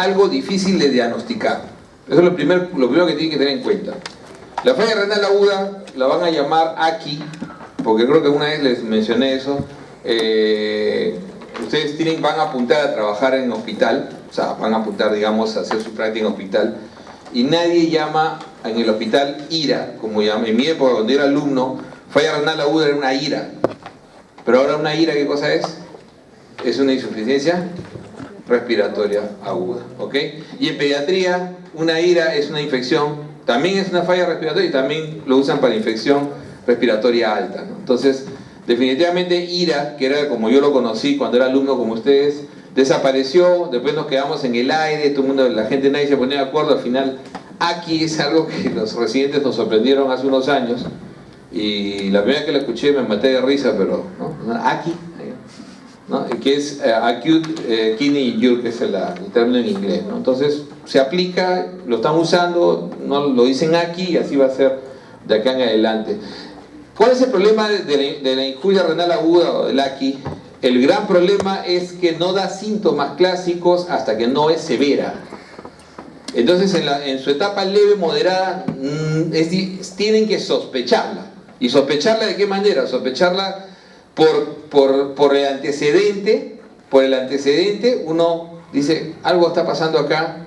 algo difícil de diagnosticar. Eso es lo primero que tienen que tener en cuenta. La falla renal aguda la van a llamar AKI, porque creo que una vez les mencioné eso. Ustedes van a apuntar a trabajar en hospital, o sea, van a apuntar, digamos, a hacer su práctica en hospital, y nadie llama en el hospital IRA, como llama. En mi época, cuando era alumno, falla renal aguda era una IRA. Pero ahora una IRA, ¿qué cosa es? Es una insuficiencia respiratoria aguda, ¿ok? Y en pediatría, una IRA es una infección, también es una falla respiratoria y también lo usan para infección respiratoria alta, ¿no? Entonces, definitivamente IRA, que era como yo lo conocí cuando era alumno como ustedes, desapareció, después nos quedamos en el aire, todo el mundo, la gente, nadie se ponía de acuerdo, al final AKI es algo que los residentes nos sorprendieron hace unos años, y la primera vez que la escuché me maté de risa, pero ¿no? AKI, ¿no? Que es Acute Kidney Injury, que es el término en inglés, ¿no? Entonces se aplica, lo están usando, no lo dicen aquí y así va a ser de acá en adelante. ¿Cuál es el problema de la injuria renal aguda o del AKI? El gran problema es que no da síntomas clásicos hasta que no es severa. Entonces en su etapa leve, moderada, tienen que sospecharla. ¿Y sospecharla de qué manera? Sospecharla por el antecedente. Por el antecedente uno dice, algo está pasando acá,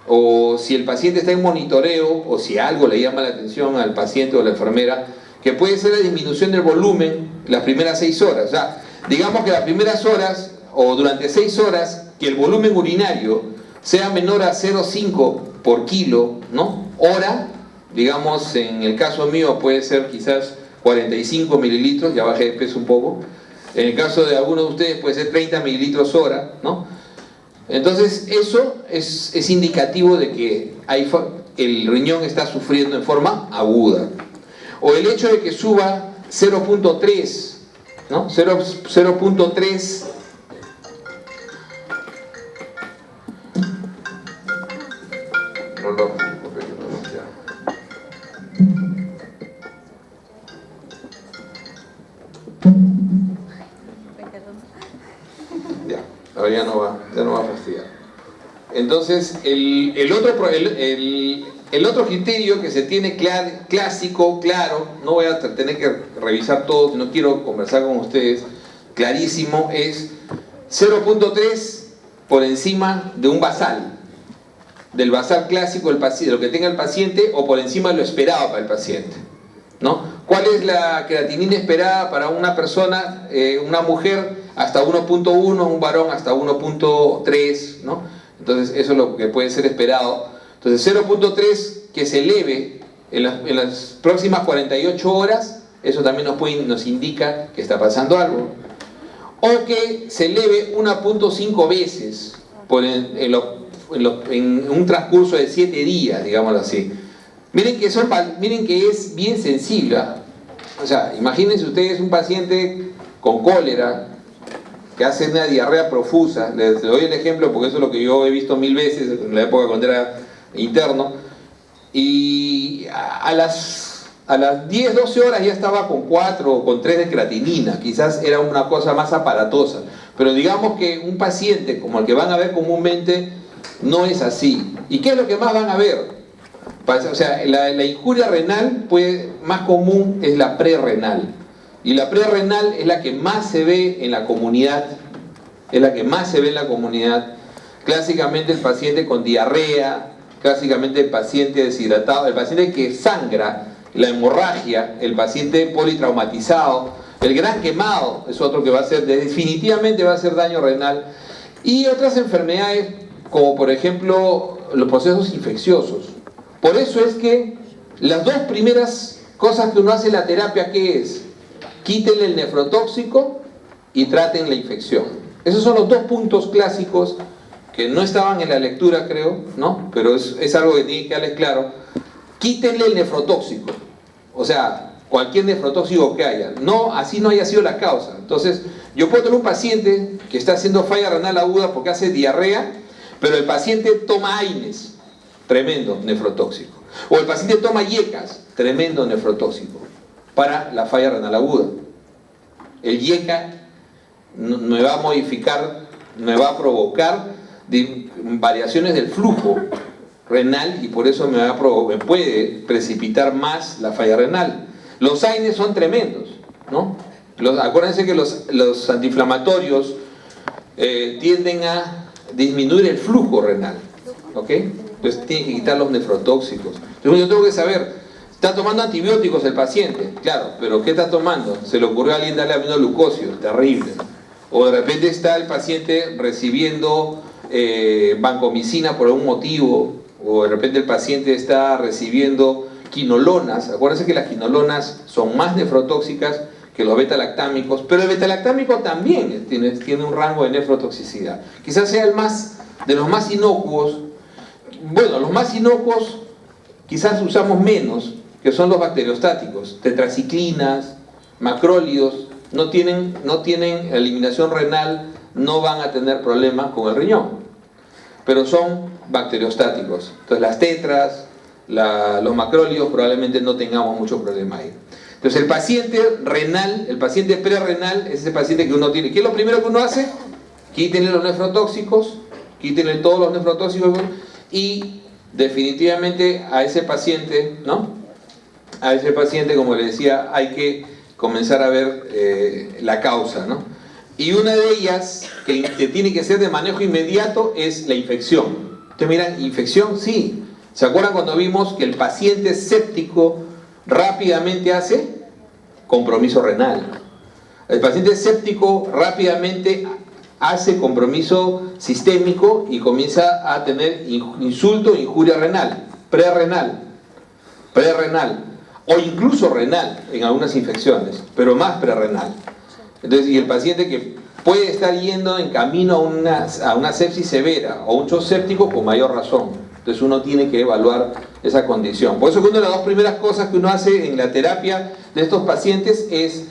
o si el paciente está en monitoreo, o si algo le llama la atención al paciente o a la enfermera, que puede ser la disminución del volumen las primeras 6 horas. O sea, digamos que las primeras horas, o durante 6 horas, que el volumen urinario sea menor a 0,5 por kilo, ¿no? Hora, digamos, en el caso mío puede ser quizás 45 mililitros, ya bajé de peso un poco. En el caso de algunos de ustedes puede ser 30 mililitros hora, ¿no? Entonces eso es indicativo de que el riñón está sufriendo en forma aguda. O el hecho de que suba 0.3, ¿no? 0.3 ya, ahora ya no va a fastidiar. Entonces, el otro criterio que se tiene clásico, claro, no voy a tener que revisar todo, no quiero conversar con ustedes, clarísimo, es 0.3 por encima de un basal, del basal clásico del paciente, lo que tenga el paciente, o por encima de lo esperado para el paciente, ¿no? ¿Cuál es la creatinina esperada para una persona, una mujer hasta 1.1, un varón hasta 1.3, ¿no? Entonces eso es lo que puede ser esperado. Entonces 0.3 que se eleve en las próximas 48 horas, eso también nos indica que está pasando algo. O que se eleve 1.5 veces en un transcurso de 7 días, digámoslo así. Miren que es bien sensible. O sea, imagínense ustedes un paciente con cólera que hace una diarrea profusa. Les doy el ejemplo porque eso es lo que yo he visto 1000 veces en la época cuando era interno. Y a las 10, 12 horas ya estaba con 4 o con 3 de creatinina. Quizás era una cosa más aparatosa. Pero digamos que un paciente como el que van a ver comúnmente no es así. ¿Y qué es lo que más van a ver? O sea, la injuria renal más común es la prerrenal. Y la prerrenal es la que más se ve en la comunidad. Es la que más se ve en la comunidad. Clásicamente el paciente con diarrea, clásicamente el paciente deshidratado, el paciente que sangra, la hemorragia, el paciente politraumatizado, el gran quemado es otro que definitivamente va a hacer daño renal. Y otras enfermedades como por ejemplo los procesos infecciosos. Por eso es que las dos primeras cosas que uno hace en la terapia, ¿qué es? Quítenle el nefrotóxico y traten la infección. Esos son los dos puntos clásicos que no estaban en la lectura, creo, ¿no? Pero es algo que tiene que darles claro. Quítenle el nefrotóxico. O sea, cualquier nefrotóxico que haya. No, así no haya sido la causa. Entonces, yo puedo tener un paciente que está haciendo falla renal aguda porque hace diarrea, pero el paciente toma AINES, tremendo nefrotóxico. O el paciente toma IECAS, tremendo nefrotóxico, para la falla renal aguda. El IECA me va a modificar, me va a provocar variaciones del flujo renal y por eso me puede precipitar más la falla renal. Los AINES son tremendos, ¿no? Acuérdense que los antiinflamatorios tienden a disminuir el flujo renal, ¿ok? Entonces tienen que quitar los nefrotóxicos. Entonces yo tengo que saber, ¿está tomando antibióticos el paciente? Claro, pero ¿qué está tomando? Se le ocurrió a alguien darle aminoglucosio, terrible. O de repente está el paciente recibiendo vancomicina por algún motivo, o de repente el paciente está recibiendo quinolonas. Acuérdense que las quinolonas son más nefrotóxicas que los beta-lactámicos, pero el beta-lactámico también tiene un rango de nefrotoxicidad. Quizás sea de los más inocuos. Bueno, los más inocuos quizás usamos menos, que son los bacteriostáticos, tetraciclinas, macrólidos, no tienen eliminación renal, no van a tener problema con el riñón, pero son bacteriostáticos. Entonces las tetras, los macrólidos probablemente no tengamos mucho problema ahí. Entonces el paciente renal, el paciente prerrenal, es ese paciente que uno tiene. ¿Qué es lo primero que uno hace? Quítenle los nefrotóxicos, quítenle todos los nefrotóxicos y definitivamente a ese paciente, ¿no? A ese paciente, como le decía, hay que comenzar a ver la causa, ¿no? Y una de ellas, que tiene que ser de manejo inmediato, es la infección. Ustedes miran, ¿infección? Sí. ¿Se acuerdan cuando vimos que el paciente séptico rápidamente hace compromiso renal? El paciente séptico rápidamente hace compromiso sistémico y comienza a tener insulto e injuria renal, prerrenal, o incluso renal en algunas infecciones, pero más prerrenal. Entonces, y el paciente que puede estar yendo en camino a una sepsis severa o un shock séptico, con mayor razón. Entonces uno tiene que evaluar esa condición. Por eso que una de las dos primeras cosas que uno hace en la terapia de estos pacientes es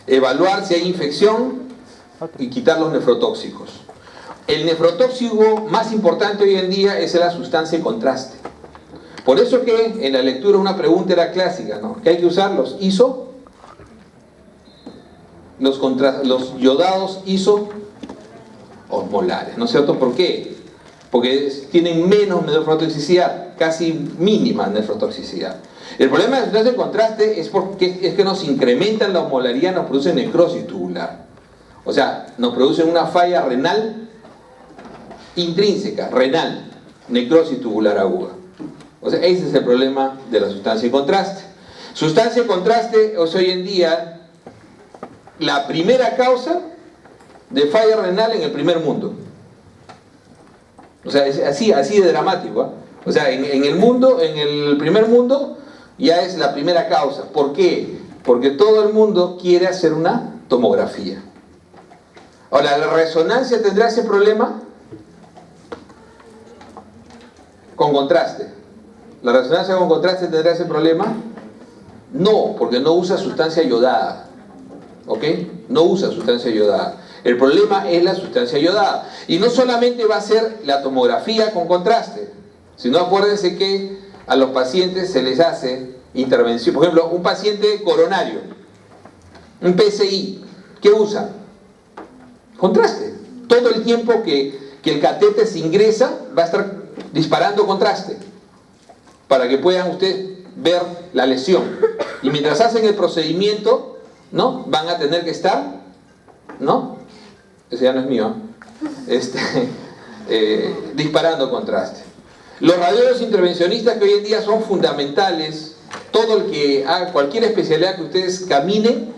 evaluar si hay infección y quitar los nefrotóxicos. El nefrotóxico más importante hoy en día es la sustancia de contraste. Por eso que en la lectura una pregunta era clásica, ¿no? Que hay que usar los ISO, los yodados ISO osmolares, ¿no es cierto? ¿Por qué? Porque tienen menos nefrotoxicidad, casi mínima nefrotoxicidad. El problema de la sustancia de contraste es que nos incrementan la osmolaridad, nos producen necrosis tubular. O sea, nos producen una falla renal intrínseca, renal, necrosis tubular aguda. O sea, ese es el problema de la sustancia de contraste. Sustancia de contraste es hoy en día la primera causa de falla renal en el primer mundo. O sea, es así de dramático, ¿eh? O sea, en el primer mundo ya es la primera causa. ¿Por qué? Porque todo el mundo quiere hacer una tomografía. Ahora, ¿la resonancia tendrá ese problema? Con contraste. ¿La resonancia con contraste tendrá ese problema? No, porque no usa sustancia yodada. ¿Ok? No usa sustancia yodada. El problema es la sustancia yodada. Y no solamente va a ser la tomografía con contraste, sino acuérdense que a los pacientes se les hace intervención. Por ejemplo, un paciente coronario, un PCI, ¿qué usa? Contraste. Todo el tiempo que el catéter se ingresa va a estar disparando contraste para que puedan ustedes ver la lesión. Y mientras hacen el procedimiento, ¿no? Van a tener que estar, ¿no? Ese ya no es mío, disparando contraste. Los radiólogos intervencionistas, que hoy en día son fundamentales, todo el que haga cualquier especialidad que ustedes caminen,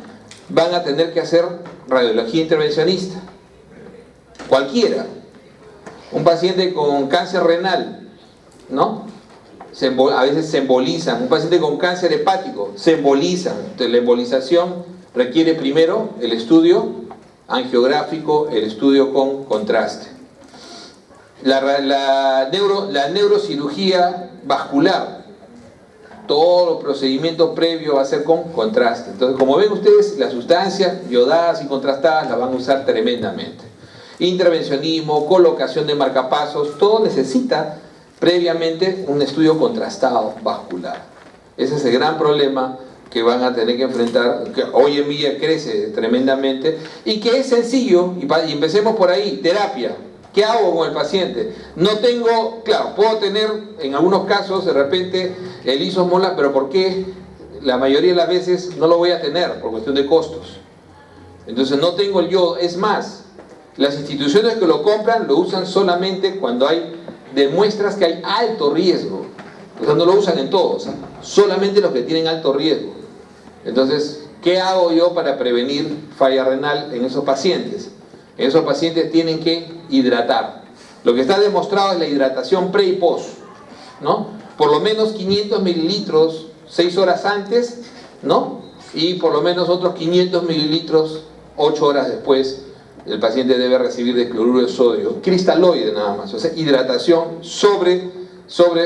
van a tener que hacer radiología intervencionista. Cualquiera. Un paciente con cáncer renal, ¿no? A veces se embolizan. Un paciente con cáncer hepático, se embolizan. Entonces la embolización requiere primero el estudio angiográfico, el estudio con contraste. La neurocirugía vascular, todo el procedimiento previo va a ser con contraste. Entonces, como ven ustedes, las sustancias yodadas y contrastadas las van a usar tremendamente. Intervencionismo, colocación de marcapasos, todo necesita previamente un estudio contrastado vascular. Ese es el gran problema que van a tener que enfrentar, que hoy en día crece tremendamente y que es sencillo, y empecemos por ahí. Terapia. ¿Qué hago con el paciente? No tengo, claro, puedo tener en algunos casos de repente el isosmolar, pero ¿por qué? La mayoría de las veces no lo voy a tener por cuestión de costos. Entonces no tengo el yodo. Es más, las instituciones que lo compran lo usan solamente cuando demuestras que hay alto riesgo. O sea, no lo usan en todos, solamente los que tienen alto riesgo. Entonces, ¿qué hago yo para prevenir falla renal en esos pacientes? En esos pacientes tienen que hidratar. Lo que está demostrado es la hidratación pre y post, ¿no? Por lo menos 500 mililitros 6 horas antes, ¿no? Y por lo menos otros 500 mililitros 8 horas después. El paciente debe recibir de cloruro de sodio, cristaloide nada más, o sea, hidratación sobre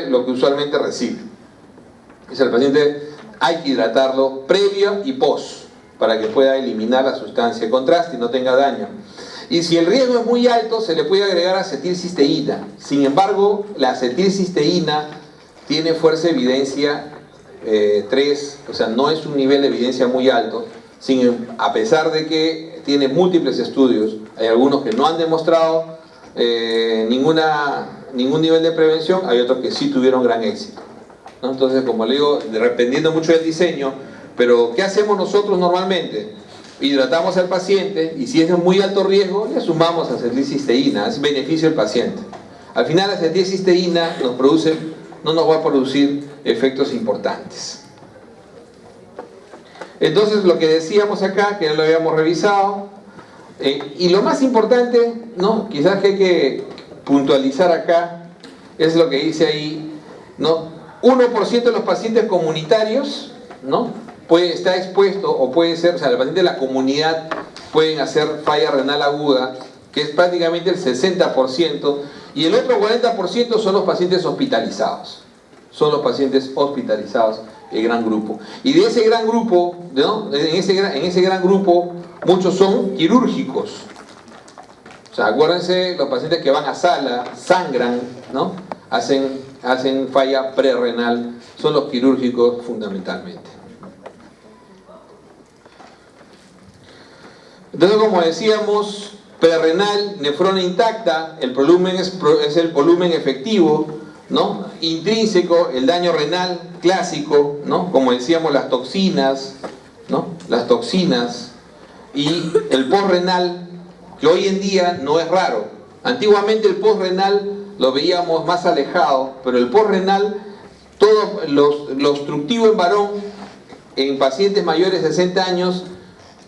lo que usualmente recibe. O sea, el paciente hay que hidratarlo previo y post para que pueda eliminar la sustancia de contraste y no tenga daño. Y si el riesgo es muy alto, se le puede agregar acetilcisteína. Sin embargo, la acetilcisteína tiene fuerza de evidencia 3, o sea, no es un nivel de evidencia muy alto, a pesar de que tiene múltiples estudios. Hay algunos que no han demostrado ningún nivel de prevención, hay otros que sí tuvieron gran éxito, ¿no? Entonces, como le digo, dependiendo mucho del diseño, pero ¿qué hacemos nosotros normalmente? Hidratamos al paciente y si es de muy alto riesgo, le sumamos acetilcisteína, es beneficio del paciente. Al final la acetilcisteína no nos va a producir efectos importantes. Entonces, lo que decíamos acá, que ya lo habíamos revisado, y lo más importante, ¿no? Quizás que hay que puntualizar acá, es lo que dice ahí, ¿no? 1% de los pacientes comunitarios, ¿no? Puede estar expuesto, o puede ser, o sea, los pacientes de la comunidad pueden hacer falla renal aguda, que es prácticamente el 60%, y el otro 40% son los pacientes hospitalizados. Son los pacientes hospitalizados, el gran grupo. Y de ese gran grupo, ¿no? en ese gran grupo, muchos son quirúrgicos. O sea, acuérdense, los pacientes que van a sala, sangran, ¿no? Hacen falla prerrenal, son los quirúrgicos fundamentalmente. Entonces, como decíamos, prerrenal, nefrona intacta, el volumen es el volumen efectivo, ¿no? Intrínseco, el daño renal clásico, ¿no? Como decíamos, las toxinas, ¿no? Las toxinas, y el postrenal, que hoy en día no es raro. Antiguamente el postrenal lo veíamos más alejado, pero el postrenal, todo lo obstructivo en varón, en pacientes mayores de 60 años,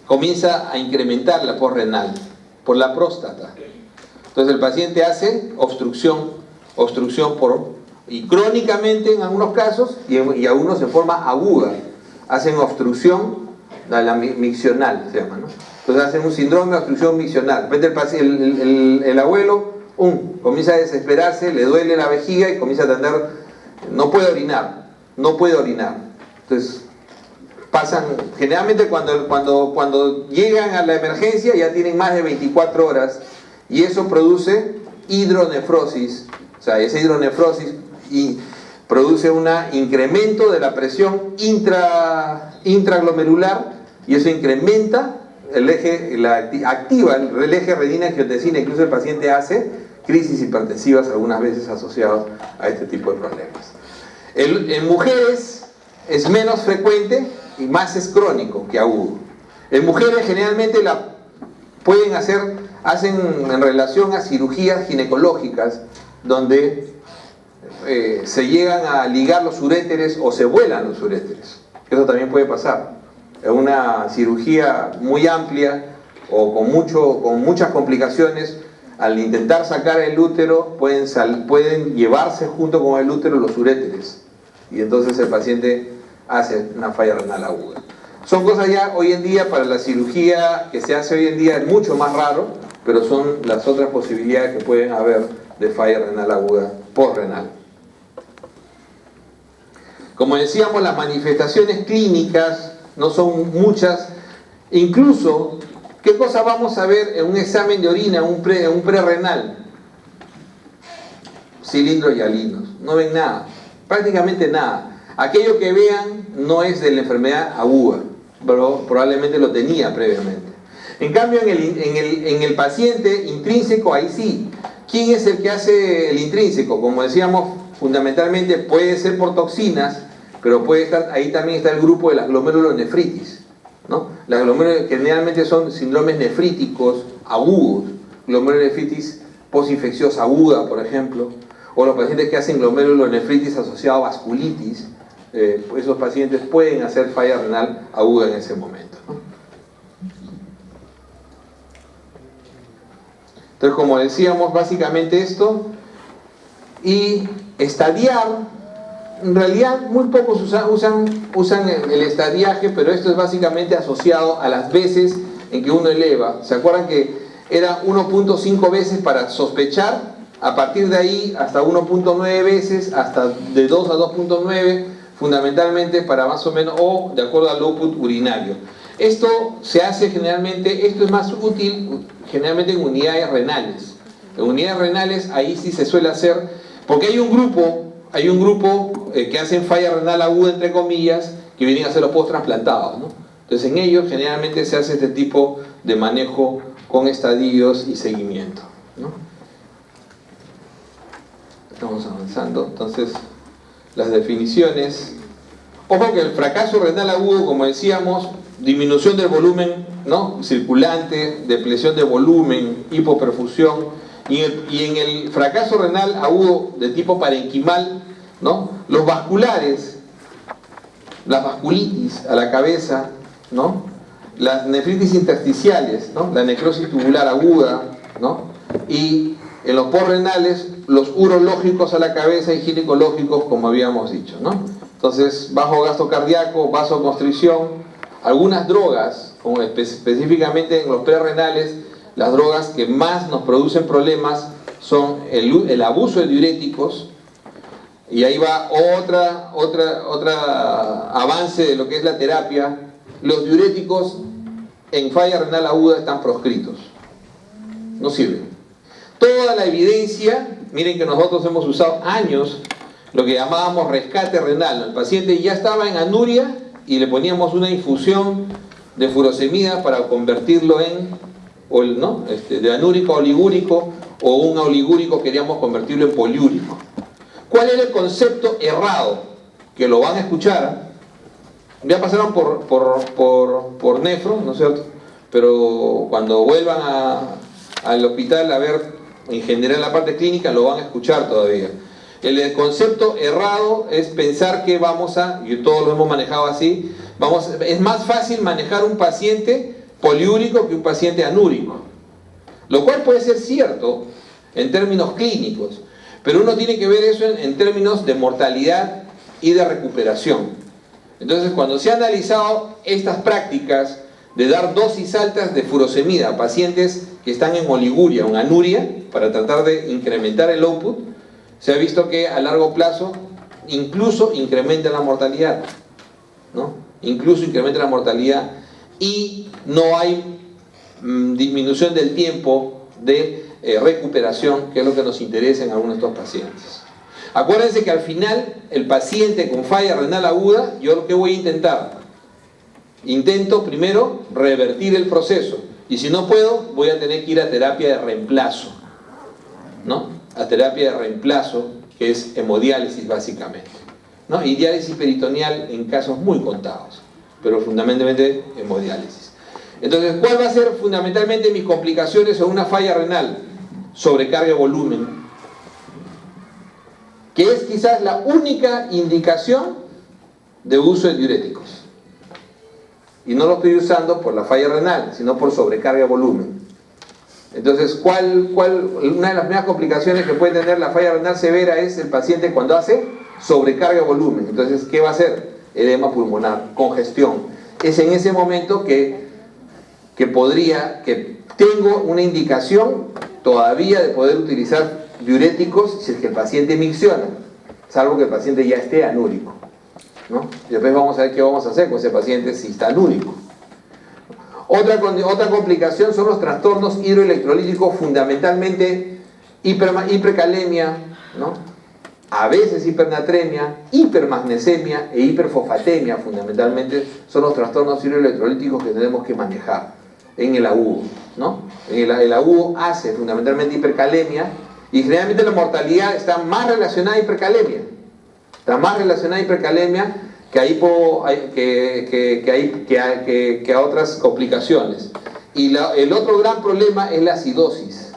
comienza a incrementar la postrenal por la próstata. Entonces el paciente hace obstrucción y crónicamente en algunos casos, y algunos en forma aguda, hacen obstrucción, la miccional se llama, ¿no? Entonces hacen un síndrome de obstrucción miccional. De repente el abuelo comienza a desesperarse, le duele la vejiga y comienza a tener, no puede orinar. Entonces pasan, generalmente cuando llegan a la emergencia ya tienen más de 24 horas y eso produce hidronefrosis. O sea, esa hidronefrosis produce un incremento de la presión intraglomerular y eso incrementa activa el eje renina-angiotensina. Incluso el paciente hace crisis hipertensivas algunas veces asociadas a este tipo de problemas. En mujeres es menos frecuente y más es crónico que agudo. En mujeres generalmente hacen en relación a cirugías ginecológicas donde se llegan a ligar los uréteres o se vuelan los uréteres. Eso también puede pasar. Es una cirugía muy amplia o con muchas complicaciones. Al intentar sacar el útero pueden llevarse junto con el útero los uréteres y entonces el paciente hace una falla renal aguda. Son cosas ya hoy en día, para la cirugía que se hace hoy en día es mucho más raro, pero son las otras posibilidades que pueden haber de falla renal aguda postrenal. Como decíamos, las manifestaciones clínicas no son muchas. Incluso, ¿qué cosa vamos a ver en un examen de orina, un prerrenal? Cilindros hialinos. No ven nada, prácticamente nada. Aquello que vean no es de la enfermedad aguda, pero probablemente lo tenía previamente. En cambio, en el paciente intrínseco, ahí sí. ¿Quién es el que hace el intrínseco? Como decíamos, fundamentalmente puede ser por toxinas, pero puede estar, ahí también está el grupo de las glomerulonefritis, ¿no? Las glomerulones generalmente son síndromes nefríticos agudos, glomerulonefritis postinfecciosa aguda, por ejemplo, o los pacientes que hacen glomerulonefritis asociada a vasculitis, esos pacientes pueden hacer falla renal aguda en ese momento, ¿no? Entonces, como decíamos, básicamente esto, y estadiar, en realidad muy pocos usan el estadiaje, pero esto es básicamente asociado a las veces en que uno eleva. ¿Se acuerdan que era 1.5 veces para sospechar? A partir de ahí hasta 1.9 veces, hasta de 2 a 2.9, fundamentalmente para más o menos, o de acuerdo al output urinario. Esto se hace generalmente, esto es más útil generalmente en unidades renales. En unidades renales ahí sí se suele hacer, porque hay un grupo que hacen falla renal aguda, entre comillas, que vienen a ser los post-trasplantados, ¿no? Entonces en ellos generalmente se hace este tipo de manejo con estadios y seguimiento, ¿no? Estamos avanzando, entonces las definiciones. Ojo que el fracaso renal agudo, como decíamos, disminución del volumen, ¿no?, circulante, depresión de volumen, hipoperfusión, y en el fracaso renal agudo de tipo parenquimal, ¿no?, los vasculares, las vasculitis a la cabeza, ¿no?, las nefritis intersticiales, ¿no?, la necrosis tubular aguda, ¿no?, y en los postrenales los urológicos a la cabeza y ginecológicos, como habíamos dicho, ¿no? Entonces, bajo gasto cardíaco, vasoconstricción, algunas drogas, como específicamente en los prerrenales, las drogas que más nos producen problemas son el abuso de diuréticos, y ahí va otra avance de lo que es la terapia. Los diuréticos en falla renal aguda están proscritos, no sirven. Toda la evidencia, miren que nosotros hemos usado años lo que llamábamos rescate renal. El paciente ya estaba en anuria y le poníamos una infusión de furosemida para convertirlo en, ¿no?, de anúrico a oligúrico, o un oligúrico queríamos convertirlo en poliúrico. ¿Cuál era el concepto errado? Que lo van a escuchar. Ya pasaron por nefro, ¿no es cierto? Pero cuando vuelvan al hospital a ver en general la parte clínica, lo van a escuchar todavía. El concepto errado es pensar que y todos lo hemos manejado así, es más fácil manejar un paciente poliúrico que un paciente anúrico. Lo cual puede ser cierto en términos clínicos, pero uno tiene que ver eso en términos de mortalidad y de recuperación. Entonces, cuando se han analizado estas prácticas de dar dosis altas de furosemida a pacientes que están en oliguria o en anuria, para tratar de incrementar el output, se ha visto que a largo plazo incluso incrementa la mortalidad, ¿no? Incluso incrementa la mortalidad, y no hay disminución del tiempo de recuperación, que es lo que nos interesa en algunos de estos pacientes. Acuérdense que al final, el paciente con falla renal aguda, yo lo que voy a intentar, intento primero revertir el proceso, y si no puedo, voy a tener que ir a terapia de reemplazo, ¿no? A terapia de reemplazo, que es hemodiálisis básicamente, ¿no? Y diálisis peritoneal en casos muy contados, pero fundamentalmente hemodiálisis. Entonces, ¿cuál va a ser fundamentalmente mis complicaciones en una falla renal? Sobrecarga de volumen, que es quizás la única indicación de uso de diuréticos. Y no lo estoy usando por la falla renal, sino por sobrecarga de volumen. Entonces, una de las primeras complicaciones que puede tener la falla renal severa es el paciente cuando hace sobrecarga de volumen. Entonces, ¿qué va a hacer? Edema pulmonar, congestión. Es en ese momento que tengo una indicación todavía de poder utilizar diuréticos si es que el paciente micciona, salvo que el paciente ya esté anúrico, ¿no? Y después vamos a ver qué vamos a hacer con ese paciente si está anúrico. Otra complicación son los trastornos hidroelectrolíticos, fundamentalmente hipercalemia, ¿no? A veces hipernatremia, hipermagnesemia e hiperfosfatemia, fundamentalmente son los trastornos hidroelectrolíticos que tenemos que manejar en el agudo, ¿no? El agudo hace fundamentalmente hipercalemia Y generalmente la mortalidad está más relacionada a hipercalemia. Está más relacionada a hipercalemia que a otras complicaciones. Y el otro gran problema es la acidosis.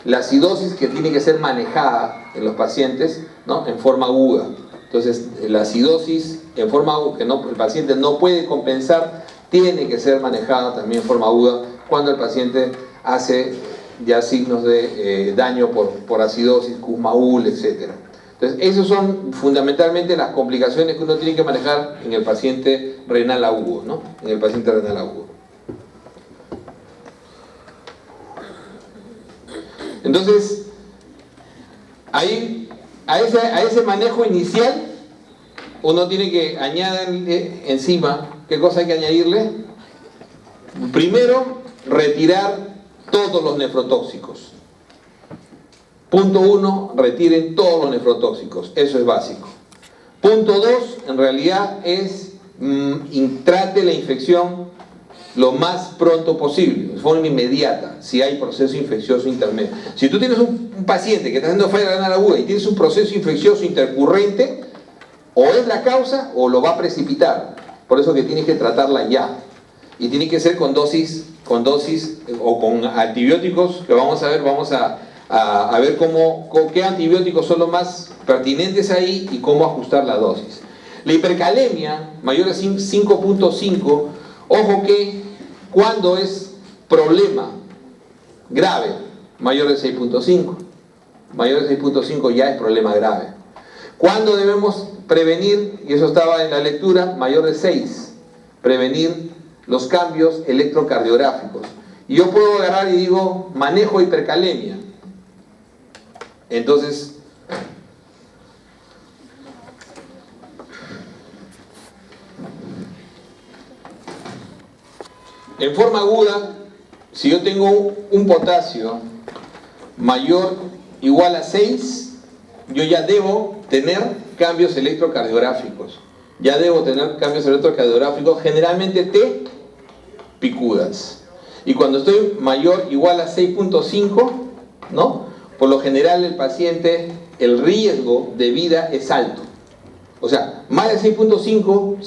La acidosis que tiene que ser manejada en los pacientes, ¿no?, en forma aguda. Entonces, la acidosis en forma aguda, que el paciente no puede compensar, tiene que ser manejada también en forma aguda cuando el paciente hace ya signos de daño por acidosis, Kussmaul, etc. Entonces, esas son fundamentalmente las complicaciones que uno tiene que manejar en el paciente renal agudo, ¿no? En el paciente renal agudo. Entonces, ahí, a ese manejo inicial, uno tiene que añadirle encima, ¿qué cosa hay que añadirle? Primero, retirar todos los nefrotóxicos. Punto 1, retiren todos los nefrotóxicos, eso es básico. Punto 2, en realidad es trate la infección lo más pronto posible, de forma inmediata, si hay proceso infeccioso intermedio. Si tú tienes un paciente que está haciendo falla renal aguda y tienes un proceso infeccioso intercurrente, o es la causa o lo va a precipitar. Por eso que tienes que tratarla ya. Y tiene que ser con dosis o con antibióticos, que vamos a ver qué antibióticos son los más pertinentes ahí y cómo ajustar la dosis. La hipercalemia mayor de 5.5, ojo que cuando es problema grave, mayor de 6.5. Mayor de 6.5 ya es problema grave. ¿Cuándo debemos prevenir? Y eso estaba en la lectura, mayor de 6. Prevenir los cambios electrocardiográficos. Y yo puedo agarrar y digo, manejo hipercalemia. Entonces, en forma aguda, si yo tengo un potasio mayor o igual a 6, yo ya debo tener cambios electrocardiográficos. Generalmente T picudas. Y cuando estoy mayor o igual a 6.5, ¿no?, por lo general el paciente, el riesgo de vida es alto. O sea, más de 6.5,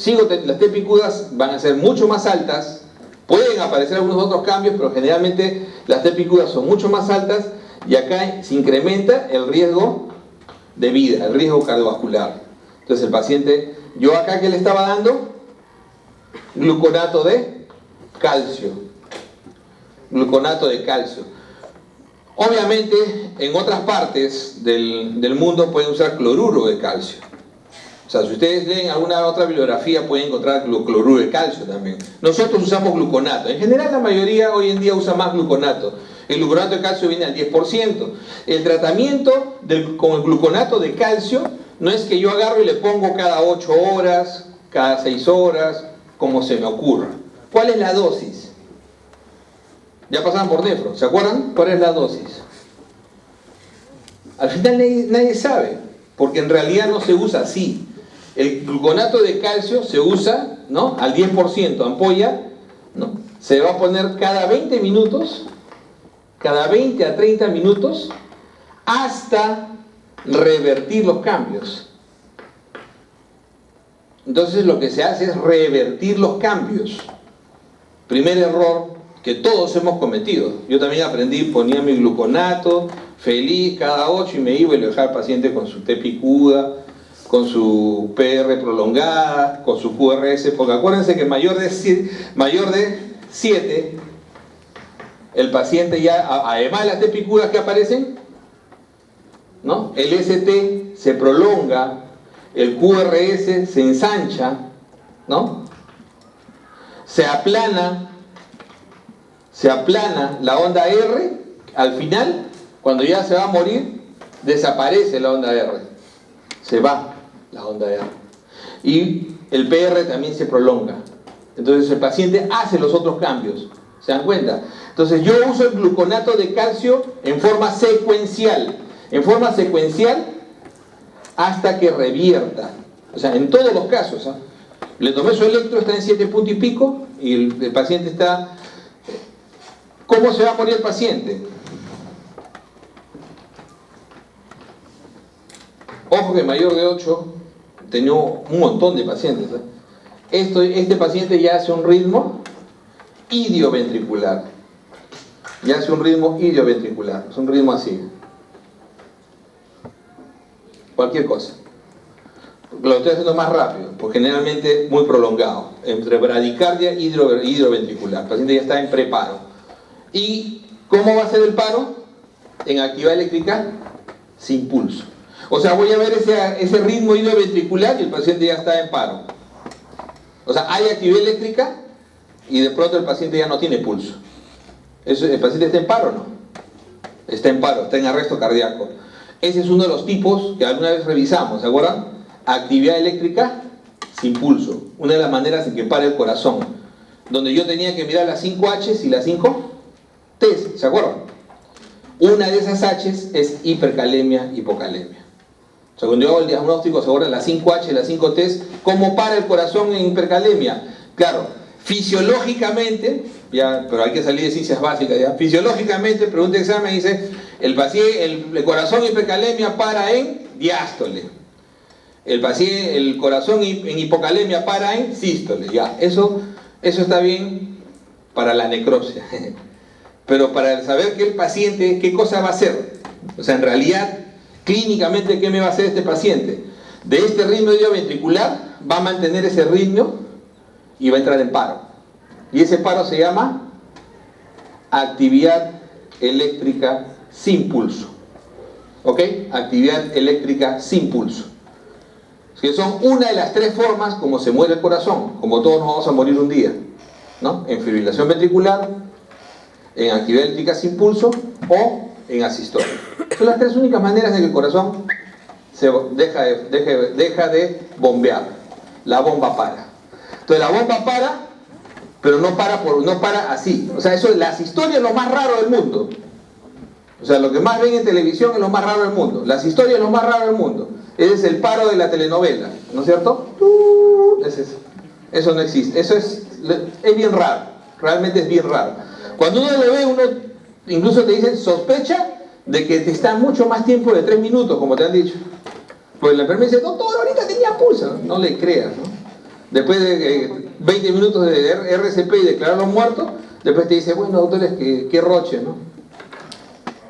las T picudas van a ser mucho más altas. Pueden aparecer algunos otros cambios, pero generalmente las T picudas son mucho más altas y acá se incrementa el riesgo de vida, el riesgo cardiovascular. Entonces el paciente, yo acá que le estaba dando gluconato de calcio. Gluconato de calcio. Obviamente en otras partes del mundo pueden usar cloruro de calcio. O sea, si ustedes leen alguna otra bibliografía pueden encontrar cloruro de calcio también. Nosotros usamos gluconato. En general la mayoría hoy en día usa más gluconato. El gluconato de calcio viene al 10%. El tratamiento con el gluconato de calcio no es que yo agarro y le pongo cada 8 horas, cada 6 horas, como se me ocurra. ¿Cuál es la dosis? Ya pasaban por nefro, ¿se acuerdan? ¿Cuál es la dosis? Al final nadie sabe, porque en realidad no se usa así. El gluconato de calcio se usa, ¿no?, al 10%, ampolla, ¿no?, se va a poner cada 20 minutos, cada 20 a 30 minutos, hasta revertir los cambios. Entonces lo que se hace es revertir los cambios. Primer error que todos hemos cometido. Yo también aprendí, ponía mi gluconato, feliz, cada 8 y me iba y le dejaba al paciente con su T picuda, con su PR prolongada, con su QRS, porque acuérdense que mayor de 7, el paciente ya, además de las T picudas que aparecen, ¿no?, el ST se prolonga, el QRS se ensancha, ¿no?, se aplana la onda R. Al final, cuando ya se va a morir, desaparece la onda R, se va la onda R y el PR también se prolonga. Entonces el paciente hace los otros cambios, ¿se dan cuenta? Entonces yo uso el gluconato de calcio en forma secuencial hasta que revierta. O sea, en todos los casos, ¿eh? Le tomé su electro, está en 7 puntos y pico y el paciente está... ¿Cómo se va a morir el paciente? Jorge, mayor de 8, tenía un montón de pacientes, ¿eh? Este paciente ya hace un ritmo idioventricular. Ya hace un ritmo idioventricular. Es un ritmo así. Cualquier cosa. Lo estoy haciendo más rápido, porque generalmente muy prolongado. Entre bradicardia y hidroventricular. El paciente ya está en preparo. ¿Y cómo va a ser el paro? En actividad eléctrica sin pulso. O sea, voy a ver ese ritmo hidroventricular y el paciente ya está en paro. O sea, hay actividad eléctrica y de pronto el paciente ya no tiene pulso. ¿El paciente está en paro o no? Está en paro, está en arresto cardíaco. Ese es uno de los tipos que alguna vez revisamos, ¿se acuerdan? Actividad eléctrica sin pulso. Una de las maneras en que para el corazón. Donde yo tenía que mirar las 5 H's y las 5 T's, ¿se acuerdan? Una de esas H's es hipercalemia, hipocalemia. O sea, cuando yo hago el diagnóstico, se acuerdan las 5 H, las 5 T's, ¿cómo para el corazón en hipercalemia? Claro, fisiológicamente, ya, pero hay que salir de ciencias básicas, ya. Fisiológicamente, pregunta de examen, dice, el corazón hipercalemia para en diástole. El corazón en hipocalemia para en sístole, ya. Eso está bien para la necropsia. Pero para saber que el paciente, ¿qué cosa va a hacer? O sea, en realidad, clínicamente, ¿qué me va a hacer este paciente? De este ritmo idioventricular, va a mantener ese ritmo y va a entrar en paro. Y ese paro se llama actividad eléctrica sin pulso. ¿Ok? Actividad eléctrica sin pulso. Que son una de las 3 formas como se muere el corazón, como todos nos vamos a morir un día, ¿no? En fibrilación ventricular, en actividad eléctrica sin pulso o en asistolia. Son las 3 únicas maneras en que el corazón se deja de bombear. La bomba para. Entonces la bomba para, pero no para así. O sea, la asistolia es lo más raro del mundo. O sea, lo que más ven en televisión es lo más raro del mundo. La asistolia es lo más raro del mundo. Ese es el paro de la telenovela, ¿no es cierto? Eso no existe. Eso es bien raro. Realmente es bien raro. Cuando uno lo ve, uno incluso te dicen, sospecha de que te está mucho más tiempo de 3 minutos, como te han dicho. Pues la enfermera dice, doctor, ahorita tenía pulso. No le creas, ¿no? Después de 20 minutos de RCP y declararlo muerto, después te dice, bueno, doctores, qué roche, ¿no?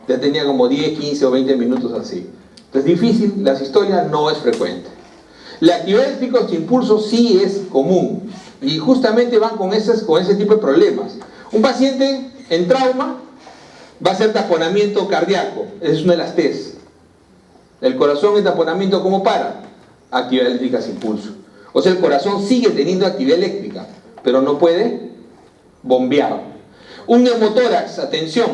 Ya tenía como 10, 15 o 20 minutos así. Entonces, difícil, la asistolia no es frecuente. La actividad eléctrica sin pulso sí es común. Y justamente van con ese tipo de problemas. Un paciente en trauma va a hacer taponamiento cardíaco. Esa es una de las T's. El corazón en taponamiento, ¿cómo para? Actividad eléctrica sin pulso. O sea, el corazón sigue teniendo actividad eléctrica, pero no puede bombear. Un neumotórax, atención,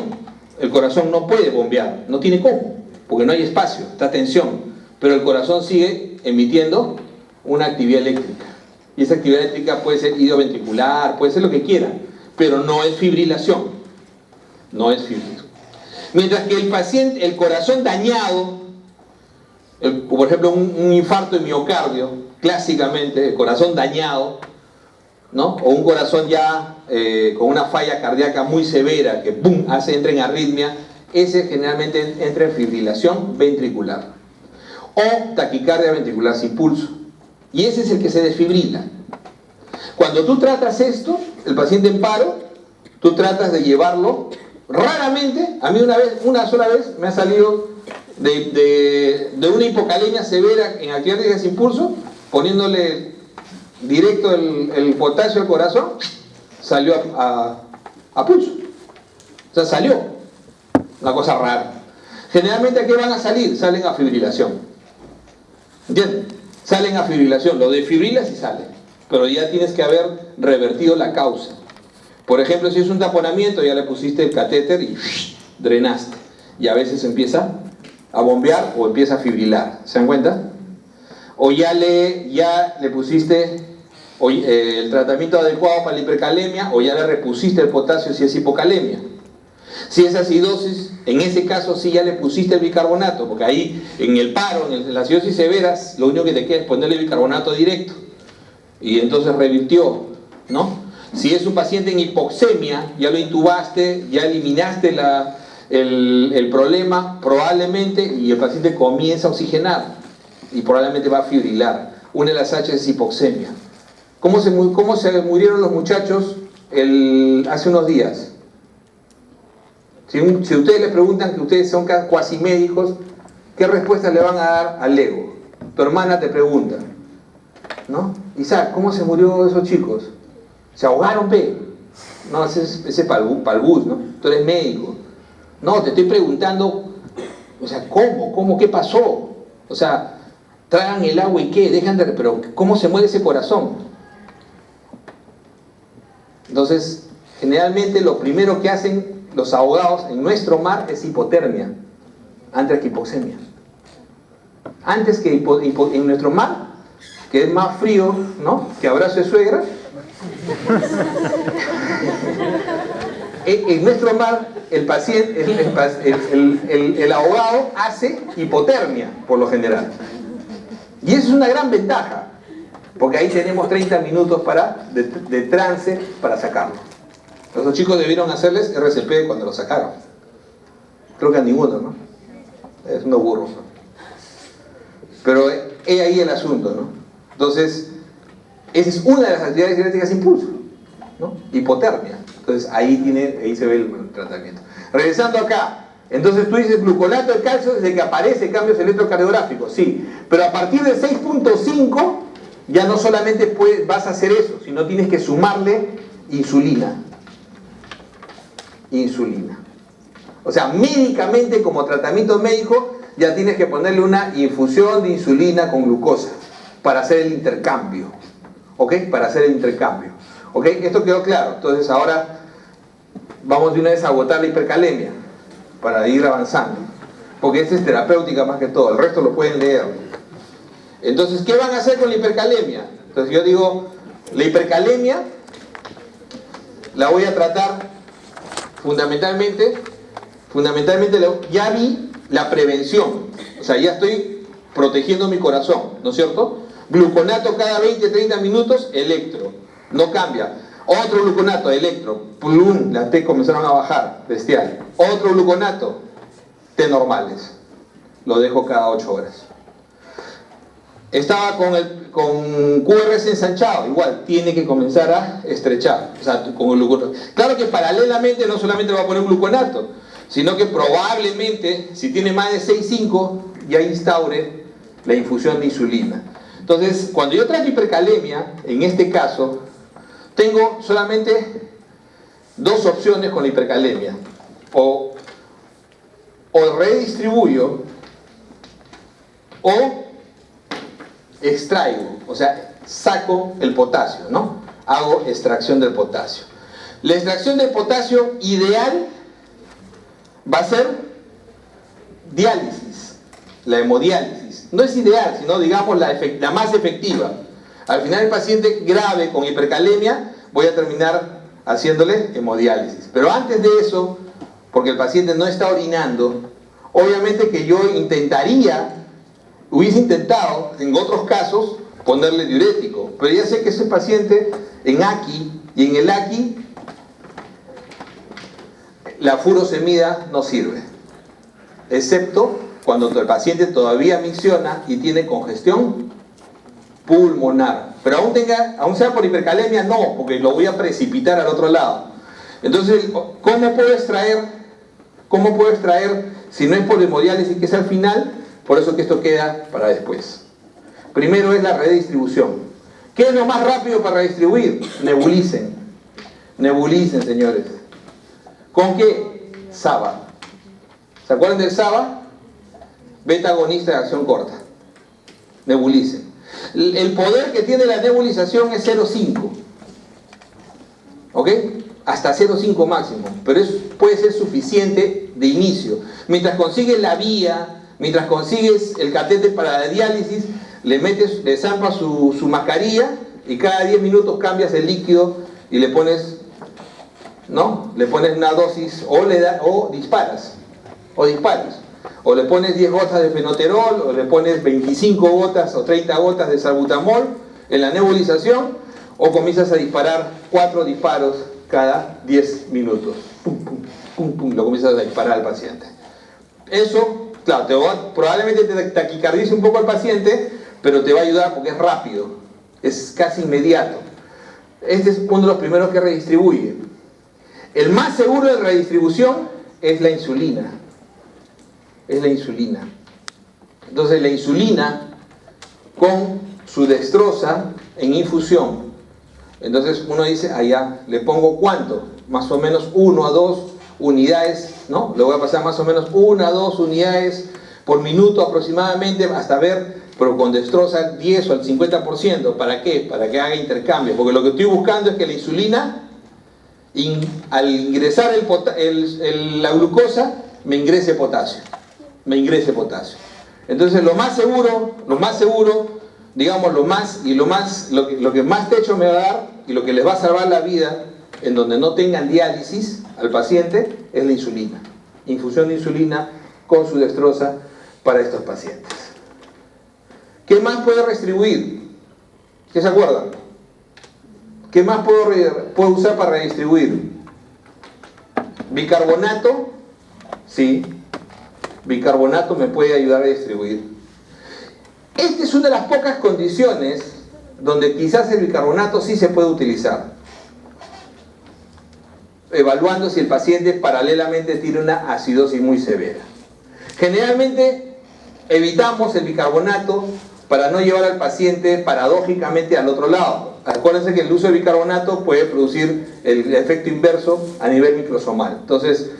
el corazón no puede bombear, no tiene cómo, porque no hay espacio, está tensión. Pero el corazón sigue emitiendo una actividad eléctrica. Y esa actividad eléctrica puede ser idioventricular, puede ser lo que quiera, pero no es fibrilación. No es fibrilación. Mientras que el paciente, el corazón dañado, por ejemplo, un infarto de miocardio, clásicamente, el corazón dañado, ¿no? O un corazón ya con una falla cardíaca muy severa, que ¡pum!, entra en arritmia, ese generalmente entra en fibrilación ventricular. O taquicardia ventricular sin pulso. Y ese es el que se desfibrila. Cuando tú tratas esto, el paciente en paro, tú tratas de llevarlo, raramente, a mí una sola vez me ha salido de una hipocalemia severa en actividad eléctrica sin pulso, poniéndole directo el potasio al corazón, salió a pulso. O sea, salió. Una cosa rara. Generalmente, ¿a qué van a salir? Salen a fibrilación. ¿Entienden? Salen a fibrilación. Lo desfibrilas y sale. Pero ya tienes que haber revertido la causa. Por ejemplo, si es un taponamiento, ya le pusiste el catéter y drenaste. Y a veces empieza a bombear o empieza a fibrilar. ¿Se dan cuenta? O ya le pusiste el tratamiento adecuado para la hipercalemia, o ya le repusiste el potasio si es hipocalemia. Si es acidosis, en ese caso sí ya le pusiste el bicarbonato, porque ahí en el paro, en la acidosis severas, lo único que te queda es ponerle bicarbonato directo. Y entonces revirtió, ¿no? Si es un paciente en hipoxemia, ya lo intubaste, ya eliminaste el problema, probablemente, y el paciente comienza a oxigenar. y probablemente va a fibrilar. Una de las H es hipoxemia. ¿Cómo se murieron los muchachos hace unos días? Si ustedes le preguntan, que ustedes son cuasi médicos, ¿qué respuesta le van a dar al ego? Tu hermana te pregunta, ¿no? Isaac, ¿cómo se murió esos chicos? ¿Se ahogaron, pe? No, ese es para el bus, ¿no? Tú eres médico. No, te estoy preguntando, o sea, ¿cómo? ¿Qué pasó? O sea, tragan el agua y ¿qué? Pero ¿cómo se muere ese corazón? Entonces, generalmente lo primero que hacen los ahogados en nuestro mar es hipotermia, antes que hipoxemia. Antes que en nuestro mar, que es más frío, ¿no?, que abrazo de suegra, en nuestro mar el paciente, el ahogado hace hipotermia por lo general. Y eso es una gran ventaja, porque ahí tenemos 30 minutos de trance para sacarlo. Los chicos debieron hacerles RCP cuando lo sacaron. Creo que a ninguno, ¿no? Es unos burros, ¿no? Pero es ahí el asunto, ¿no? Entonces, esa es una de las actividades diuréticas impulso, ¿no? Hipotermia. Entonces ahí se ve el tratamiento. Regresando acá, entonces tú dices gluconato de calcio desde que aparece cambios electrocardiográficos, sí, pero a partir de 6.5 ya no solamente vas a hacer eso, sino tienes que sumarle insulina. O sea, médicamente, como tratamiento médico, ya tienes que ponerle una infusión de insulina con glucosa para hacer el intercambio, ¿ok? Para hacer el intercambio, ¿ok? Esto quedó claro. Entonces ahora vamos de una vez a agotar la hipercalemia para ir avanzando, porque esta es terapéutica más que todo, el resto lo pueden leer. Entonces, ¿qué van a hacer con la hipercalemia? Entonces yo digo, la hipercalemia la voy a tratar fundamentalmente ya vi la prevención, o sea, ya estoy protegiendo mi corazón, ¿no es cierto? Gluconato cada 20-30 minutos, electro, no cambia. Otro gluconato, electro, plum, las T comenzaron a bajar, bestial. Otro gluconato, T normales, lo dejo cada 8 horas. Estaba con QRS ensanchado, igual, tiene que comenzar a estrechar, o sea, con el gluconato. Claro que paralelamente no solamente va a poner gluconato, sino que probablemente, si tiene más de 6.5, ya instaure la infusión de insulina. Entonces, cuando yo trato hipercalemia, en este caso, tengo solamente dos opciones con la hipercalemia. O redistribuyo, o extraigo, o sea, saco el potasio, ¿no? Hago extracción del potasio. La extracción del potasio ideal va a ser diálisis, la hemodiálisis. No es ideal, sino digamos la más efectiva. Al final el paciente grave con hipercalemia voy a terminar haciéndole hemodiálisis. Pero antes de eso, porque el paciente no está orinando, obviamente que yo hubiese intentado en otros casos ponerle diurético, pero ya sé que ese paciente en AQI y en el AQI la furosemida no sirve, excepto cuando el paciente todavía micciona y tiene congestión pulmonar, pero aún sea por hipercalemia, no, porque lo voy a precipitar al otro lado. Entonces, ¿cómo puedo extraer si no es por hemodiálisis, que es al final? Por eso que esto queda para después. Primero es la redistribución. ¿Qué es lo más rápido para redistribuir? Nebulicen. Nebulicen, señores. ¿Con qué? SABA. ¿Se acuerdan del SABA? Beta agonista de acción corta. Nebulicen. El poder que tiene la nebulización es 0,5. ¿Ok? Hasta 0,5 máximo. Pero puede ser suficiente de inicio. Mientras consigues la vía, mientras consigues el catete para la diálisis, le zampas su mascarilla y cada 10 minutos cambias el líquido y le pones, ¿no? Le pones una dosis o disparas. O le pones 10 gotas de fenoterol, o le pones 25 gotas o 30 gotas de salbutamol en la nebulización, o comienzas a disparar 4 disparos cada 10 minutos. Pum, pum, pum, pum, lo comienzas a disparar al paciente. Eso Claro, probablemente te taquicardice un poco al paciente, pero te va a ayudar porque es rápido, es casi inmediato. Este es uno de los primeros que redistribuye. El más seguro de redistribución es la insulina. Es la insulina. Entonces la insulina con su dextrosa en infusión. Entonces uno dice, allá, ¿le pongo cuánto? Más o menos 1 a 2 unidades, ¿no? Le voy a pasar más o menos 1 a 2 unidades por minuto aproximadamente hasta ver, pero con dextrosa 10 o al 50%. ¿Para qué? Para que haga intercambio. Porque lo que estoy buscando es que la insulina, al ingresar la glucosa, me ingrese potasio. Entonces lo más seguro, digamos lo que más techo me va a dar y lo que les va a salvar la vida en donde no tengan diálisis al paciente es la insulina. Infusión de insulina con su dextrosa para estos pacientes. ¿Qué más puedo redistribuir? ¿Qué se acuerdan? ¿Qué más puedo usar para redistribuir? Bicarbonato, sí. Bicarbonato me puede ayudar a distribuir. Esta es una de las pocas condiciones donde quizás el bicarbonato sí se puede utilizar, evaluando si el paciente paralelamente tiene una acidosis muy severa. Generalmente evitamos el bicarbonato para no llevar al paciente paradójicamente al otro lado. Acuérdense que el uso de bicarbonato puede producir el efecto inverso a nivel microsomal. Entonces,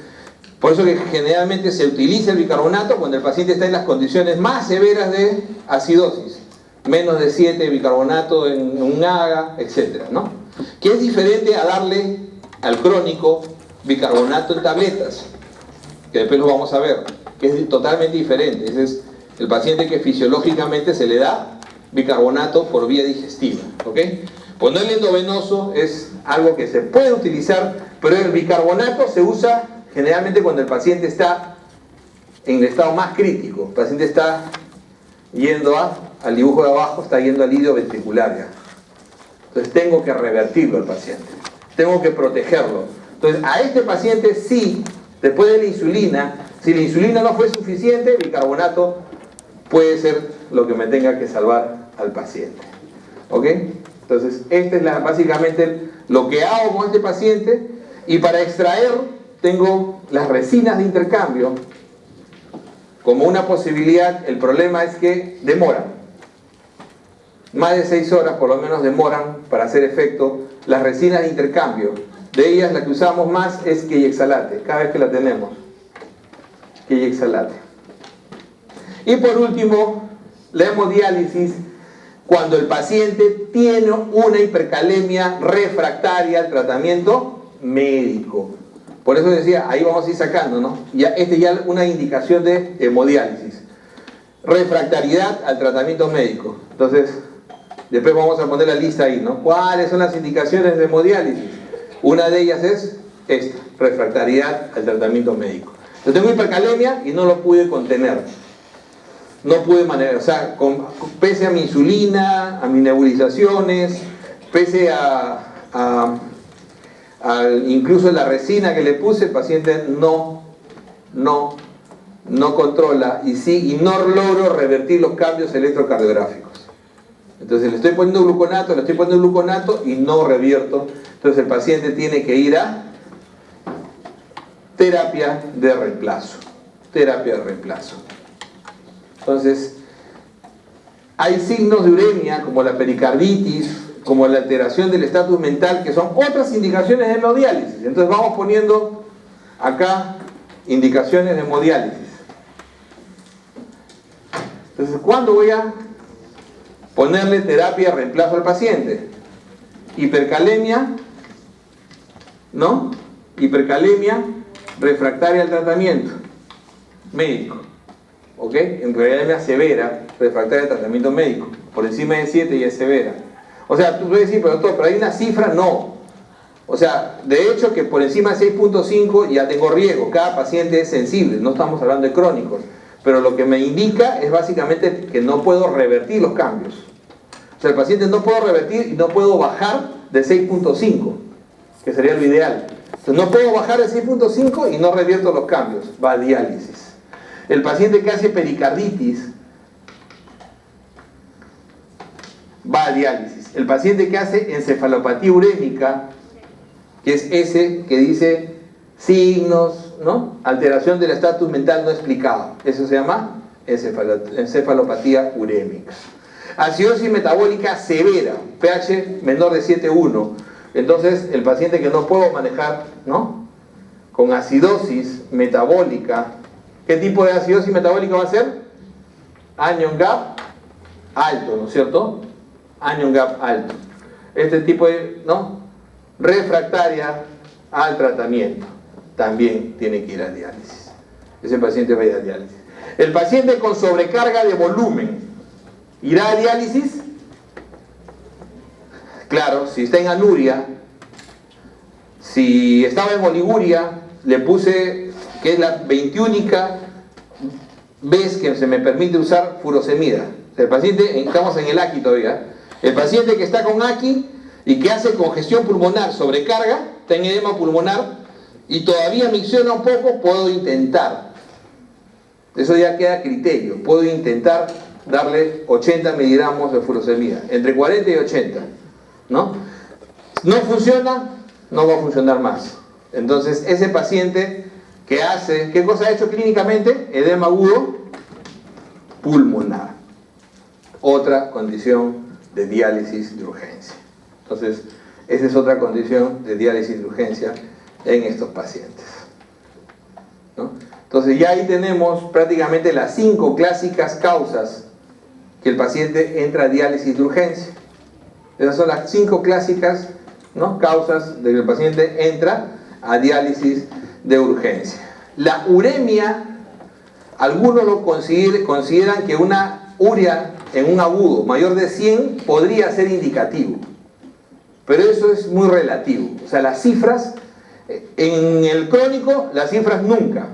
por eso que generalmente se utiliza el bicarbonato cuando el paciente está en las condiciones más severas de acidosis. Menos de 7 de bicarbonato en un AGA, etc., ¿no? Que es diferente a darle al crónico bicarbonato en tabletas, que después lo vamos a ver, que es totalmente diferente. Ese es el paciente que fisiológicamente se le da bicarbonato por vía digestiva, ¿ok? Ponerle endovenoso es algo que se puede utilizar, pero el bicarbonato se usa generalmente cuando el paciente está en el estado más crítico. El paciente está yendo al dibujo de abajo, está yendo al ilio ventricular ya. Entonces tengo que revertirlo al paciente, tengo que protegerlo. Entonces a este paciente sí, después de la insulina, si la insulina no fue suficiente, el bicarbonato puede ser lo que me tenga que salvar al paciente, ¿ok? Entonces este es básicamente lo que hago con este paciente. Y para extraer tengo las resinas de intercambio como una posibilidad. El problema es que demoran más de 6 horas, por lo menos demoran para hacer efecto las resinas de intercambio. De ellas la que usamos más es queyexalate, cada vez que la tenemos, queyexalate. Y por último, la hemodiálisis cuando el paciente tiene una hipercalemia refractaria al tratamiento médico. Por eso decía, ahí vamos a ir sacando, ¿no? Ya una indicación de hemodiálisis. Refractariedad al tratamiento médico. Entonces, después vamos a poner la lista ahí, ¿no? ¿Cuáles son las indicaciones de hemodiálisis? Una de ellas es esta, refractariedad al tratamiento médico. Yo tengo hipercalemia y no lo pude contener. No pude manejar, o sea, pese a mi insulina, a mis nebulizaciones, pese incluso la resina que le puse, el paciente no controla y no logro revertir los cambios electrocardiográficos. Entonces le estoy poniendo gluconato y no revierto. Entonces el paciente tiene que ir a terapia de reemplazo. Entonces, hay signos de uremia como la pericarditis, como la alteración del estatus mental, que son otras indicaciones de hemodiálisis. Entonces vamos poniendo acá indicaciones de hemodiálisis. Entonces, ¿cuándo voy a ponerle terapia de reemplazo al paciente? Hipercalemia, ¿no? Hipercalemia refractaria al tratamiento médico, ¿ok? En realidad severa, refractaria al tratamiento médico. Por encima de 7 ya es severa. O sea, tú puedes decir, pero hay una cifra, no. O sea, de hecho que por encima de 6.5 ya tengo riesgo. Cada paciente es sensible, no estamos hablando de crónicos. Pero lo que me indica es básicamente que no puedo revertir los cambios. O sea, el paciente no puedo revertir y no puedo bajar de 6.5, que sería lo ideal. Entonces no puedo bajar de 6.5 y no revierto los cambios. Va a diálisis. El paciente que hace pericarditis va a diálisis. El paciente que hace encefalopatía urémica, que es ese que dice signos, ¿no? Alteración del estatus mental no explicado. Eso se llama encefalopatía urémica. Acidosis metabólica severa, pH menor de 7,1. Entonces, el paciente que no puedo manejar, ¿no? Con acidosis metabólica, ¿qué tipo de acidosis metabólica va a ser? Anion gap alto, ¿no es cierto? Anion gap alto. Este tipo de, ¿no? Refractaria al tratamiento, también tiene que ir a diálisis. Ese paciente va a ir a diálisis. El paciente con sobrecarga de volumen, ¿irá a diálisis? Claro, si está en anuria, si estaba en oliguria, le puse, que es la 21ª vez que se me permite usar furosemida. El paciente, estamos en el AQI todavía, el paciente que está con AQI y que hace congestión pulmonar, sobrecarga, está en edema pulmonar y todavía micciona un poco, puedo intentar. Eso ya queda a criterio. Puedo intentar darle 80 miligramos de furosemida, entre 40 y 80, ¿no? No funciona, no va a funcionar más. Entonces, ese paciente que hace, ¿qué cosa ha hecho clínicamente? Edema agudo pulmonar. Otra condición de diálisis de urgencia. Entonces, esa es otra condición de diálisis de urgencia en estos pacientes, ¿no? Entonces, ya ahí tenemos prácticamente las 5 clásicas causas que el paciente entra a diálisis de urgencia. Esas son las 5 clásicas, ¿no? Causas de que el paciente entra a diálisis de urgencia. La uremia, algunos lo consideran que una urea en un agudo mayor de 100 podría ser indicativo, pero eso es muy relativo. O sea, las cifras, en el crónico, las cifras nunca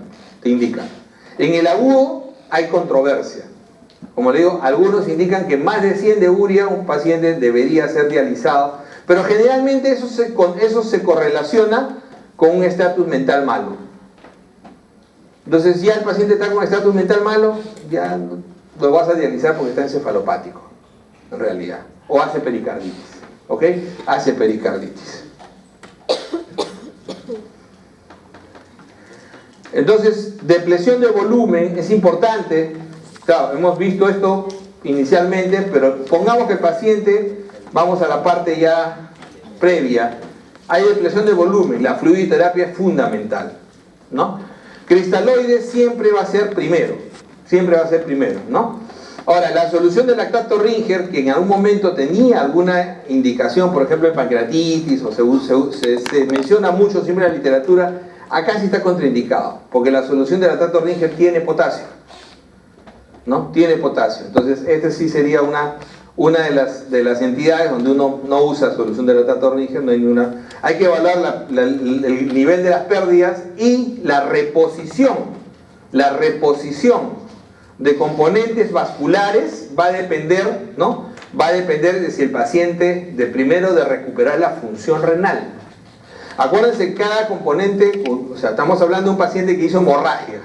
te indican. En el agudo hay controversia. Como le digo, algunos indican que más de 100 de urea un paciente debería ser dializado, pero generalmente eso se correlaciona con un estatus mental malo. Entonces, ya el paciente está con estatus mental malo, ya lo vas a dializar porque está encefalopático, en realidad, o hace pericarditis, ¿ok? Hace pericarditis. Entonces, depresión de volumen es importante. Claro, hemos visto esto inicialmente, pero pongamos que el paciente, vamos a la parte ya previa, hay depresión de volumen, la fluidoterapia es fundamental, ¿no? Cristaloides siempre va a ser primero, ¿no? Ahora, la solución del lactato Ringer, que en algún momento tenía alguna indicación, por ejemplo en pancreatitis, o se menciona mucho siempre en la literatura, acá sí está contraindicado, porque la solución del lactato Ringer tiene potasio, ¿no? Tiene potasio. Entonces, este sí sería una de las entidades donde uno no usa solución de lactato Ringer, no hay ninguna. Hay que evaluar el nivel de las pérdidas y la reposición. La reposición de componentes vasculares va a depender, ¿no? Va a depender de si el paciente, de recuperar la función renal. Acuérdense, cada componente, o sea, estamos hablando de un paciente que hizo hemorragia,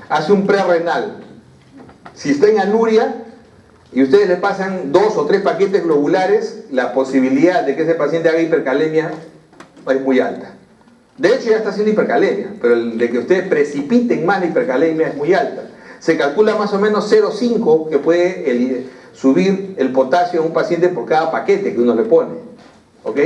hace un prerrenal. Si está en anuria y ustedes le pasan 2 o 3 paquetes globulares, la posibilidad de que ese paciente haga hipercalemia es muy alta. De hecho ya está haciendo hipercalemia, pero el de que ustedes precipiten más la hipercalemia es muy alta. Se calcula más o menos 0,5 que puede subir el potasio en un paciente por cada paquete que uno le pone, ¿ok?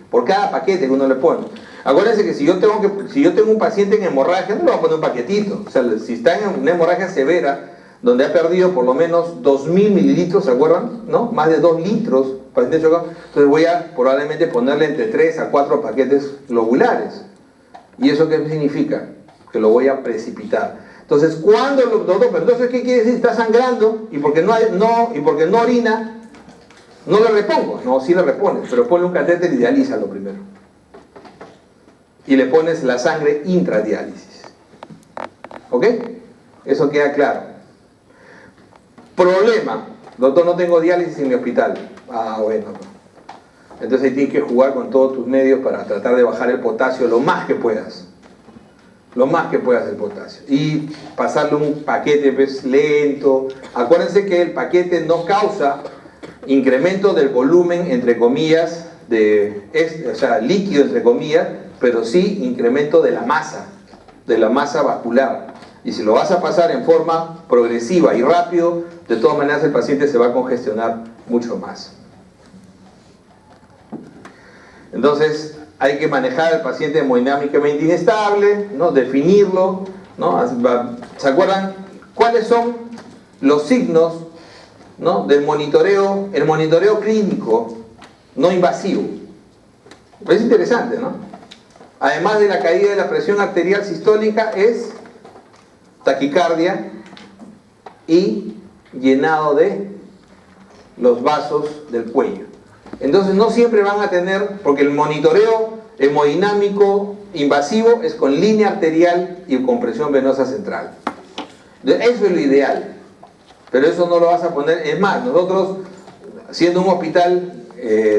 Por cada paquete que uno le pone. Acuérdense que si yo tengo un paciente en hemorragia, no le voy a poner un paquetito. O sea, si está en una hemorragia severa, donde ha perdido por lo menos 2.000 mililitros, ¿se acuerdan? ¿No? Más de 2 litros, paciente chocado. Entonces voy a probablemente ponerle entre 3 a 4 paquetes globulares. ¿Y eso qué significa? Que lo voy a precipitar. Entonces, cuando pero entonces, ¿qué quiere decir? Está sangrando y porque no orina, no le repongo. No, sí le repones, pero ponle un catéter y dialízalo primero. Y le pones la sangre intradiálisis. ¿Ok? Eso queda claro. Problema, doctor, no tengo diálisis en mi hospital. Ah, bueno. Entonces ahí tienes que jugar con todos tus medios para tratar de bajar el potasio lo más que puedas. lo más que puedas del potasio. Y pasarle un paquete pues, lento. Acuérdense que el paquete no causa incremento del volumen, entre comillas, o sea, líquido, entre comillas, pero sí incremento de la masa vascular. Y si lo vas a pasar en forma progresiva y rápido, de todas maneras el paciente se va a congestionar mucho más. Entonces, hay que manejar al paciente hemodinámicamente inestable, ¿no? Definirlo, ¿no? ¿Se acuerdan cuáles son los signos, ¿no? Del monitoreo, el monitoreo clínico no invasivo? Es interesante, ¿no? Además de la caída de la presión arterial sistólica, es taquicardia y llenado de los vasos del cuello. Entonces no siempre van a tener, porque el monitoreo hemodinámico invasivo es con línea arterial y con presión venosa central. Eso es lo ideal, pero eso no lo vas a poner. Es más, nosotros, siendo un hospital,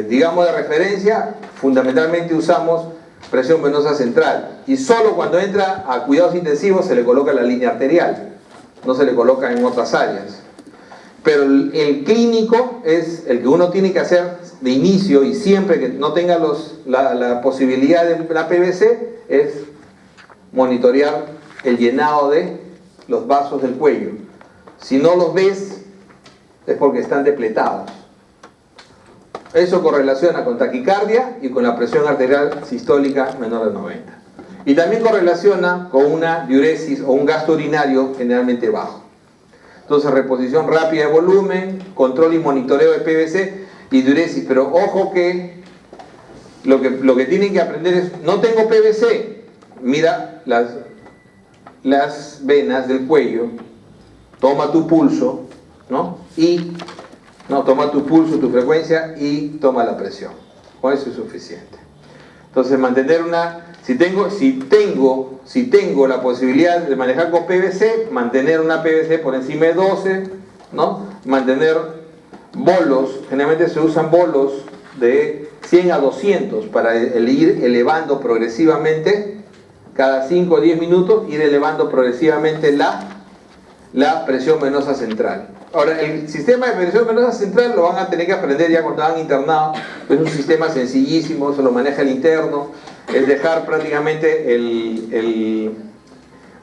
digamos, de referencia, fundamentalmente usamos presión venosa central, y solo cuando entra a cuidados intensivos se le coloca la línea arterial, no se le coloca en otras áreas. Pero el clínico es el que uno tiene que hacer de inicio, y siempre que no tenga la posibilidad de la PVC, es monitorear el llenado de los vasos del cuello. Si no los ves, es porque están depletados. Eso correlaciona con taquicardia y con la presión arterial sistólica menor de 90. Y también correlaciona con una diuresis o un gasto urinario generalmente bajo. Entonces, reposición rápida de volumen, control y monitoreo de PVC y diuresis. Pero ojo que lo que tienen que aprender es: no tengo PVC, mira las venas del cuello, toma tu pulso, ¿no? Toma tu pulso, tu frecuencia y toma la presión. Con eso es suficiente. Entonces, mantener si tengo la posibilidad de manejar con PVC, mantener una PVC por encima de 12, ¿no? Mantener bolos, generalmente se usan bolos de 100 a 200 para ir elevando progresivamente, cada 5 o 10 minutos, ir elevando progresivamente la presión venosa central. Ahora, el sistema de presión venosa central lo van a tener que aprender ya cuando han internado. Es un sistema sencillísimo, se lo maneja el interno. Es dejar prácticamente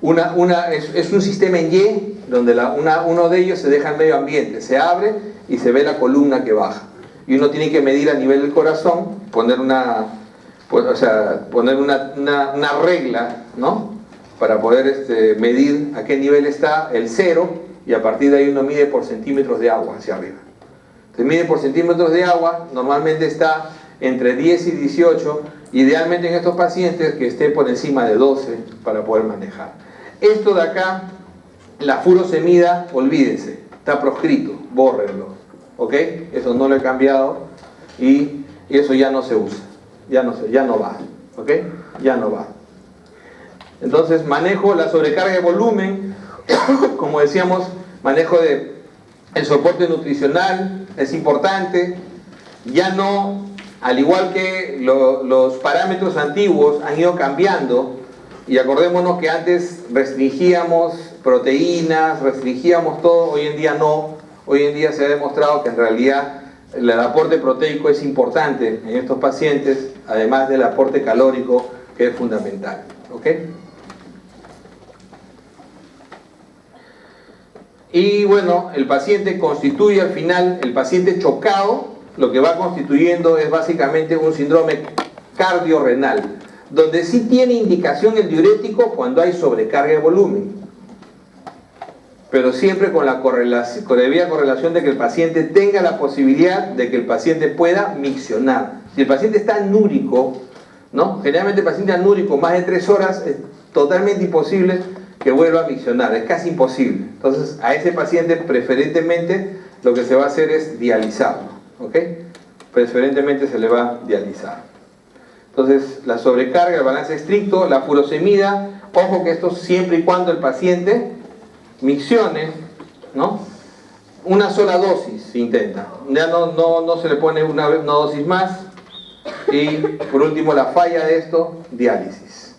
es un sistema en Y, donde uno de ellos se deja en medio ambiente, se abre y se ve la columna que baja. Y uno tiene que medir a nivel del corazón, poner una regla, ¿no? Para poder medir a qué nivel está el cero, y a partir de ahí uno mide por centímetros de agua hacia arriba. Entonces mide por centímetros de agua, normalmente está entre 10 y 18, idealmente en estos pacientes que esté por encima de 12 para poder manejar. Esto de acá, la furosemida, olvídense, está proscrito, bórrenlo, ¿ok? Eso no lo he cambiado y eso ya no se usa, ya no va, ¿ok? Ya no va. Entonces manejo la sobrecarga de volumen, como decíamos, manejo el soporte nutricional, es importante. Ya no, al igual que los parámetros antiguos han ido cambiando, y acordémonos que antes restringíamos proteínas, restringíamos todo, hoy en día no. Hoy en día se ha demostrado que en realidad el aporte proteico es importante en estos pacientes, además del aporte calórico, que es fundamental, ¿ok? Y bueno, el paciente constituye al final, el paciente chocado, lo que va constituyendo es básicamente un síndrome cardiorrenal, donde sí tiene indicación el diurético cuando hay sobrecarga de volumen, pero siempre con la debida correlación de que el paciente tenga la posibilidad de que el paciente pueda miccionar. Si el paciente está anúrico, ¿no? Generalmente el paciente anúrico más de 3 horas es totalmente imposible que vuelva a miccionar, es casi imposible. Entonces a ese paciente preferentemente lo que se va a hacer es dializarlo, ¿ok? Preferentemente se le va a dializar. Entonces la sobrecarga, el balance estricto, la furosemida, ojo que esto siempre y cuando el paciente miccione, ¿no? Una sola dosis se intenta, ya no se le pone una dosis más. Y por último, la falla de esto, diálisis.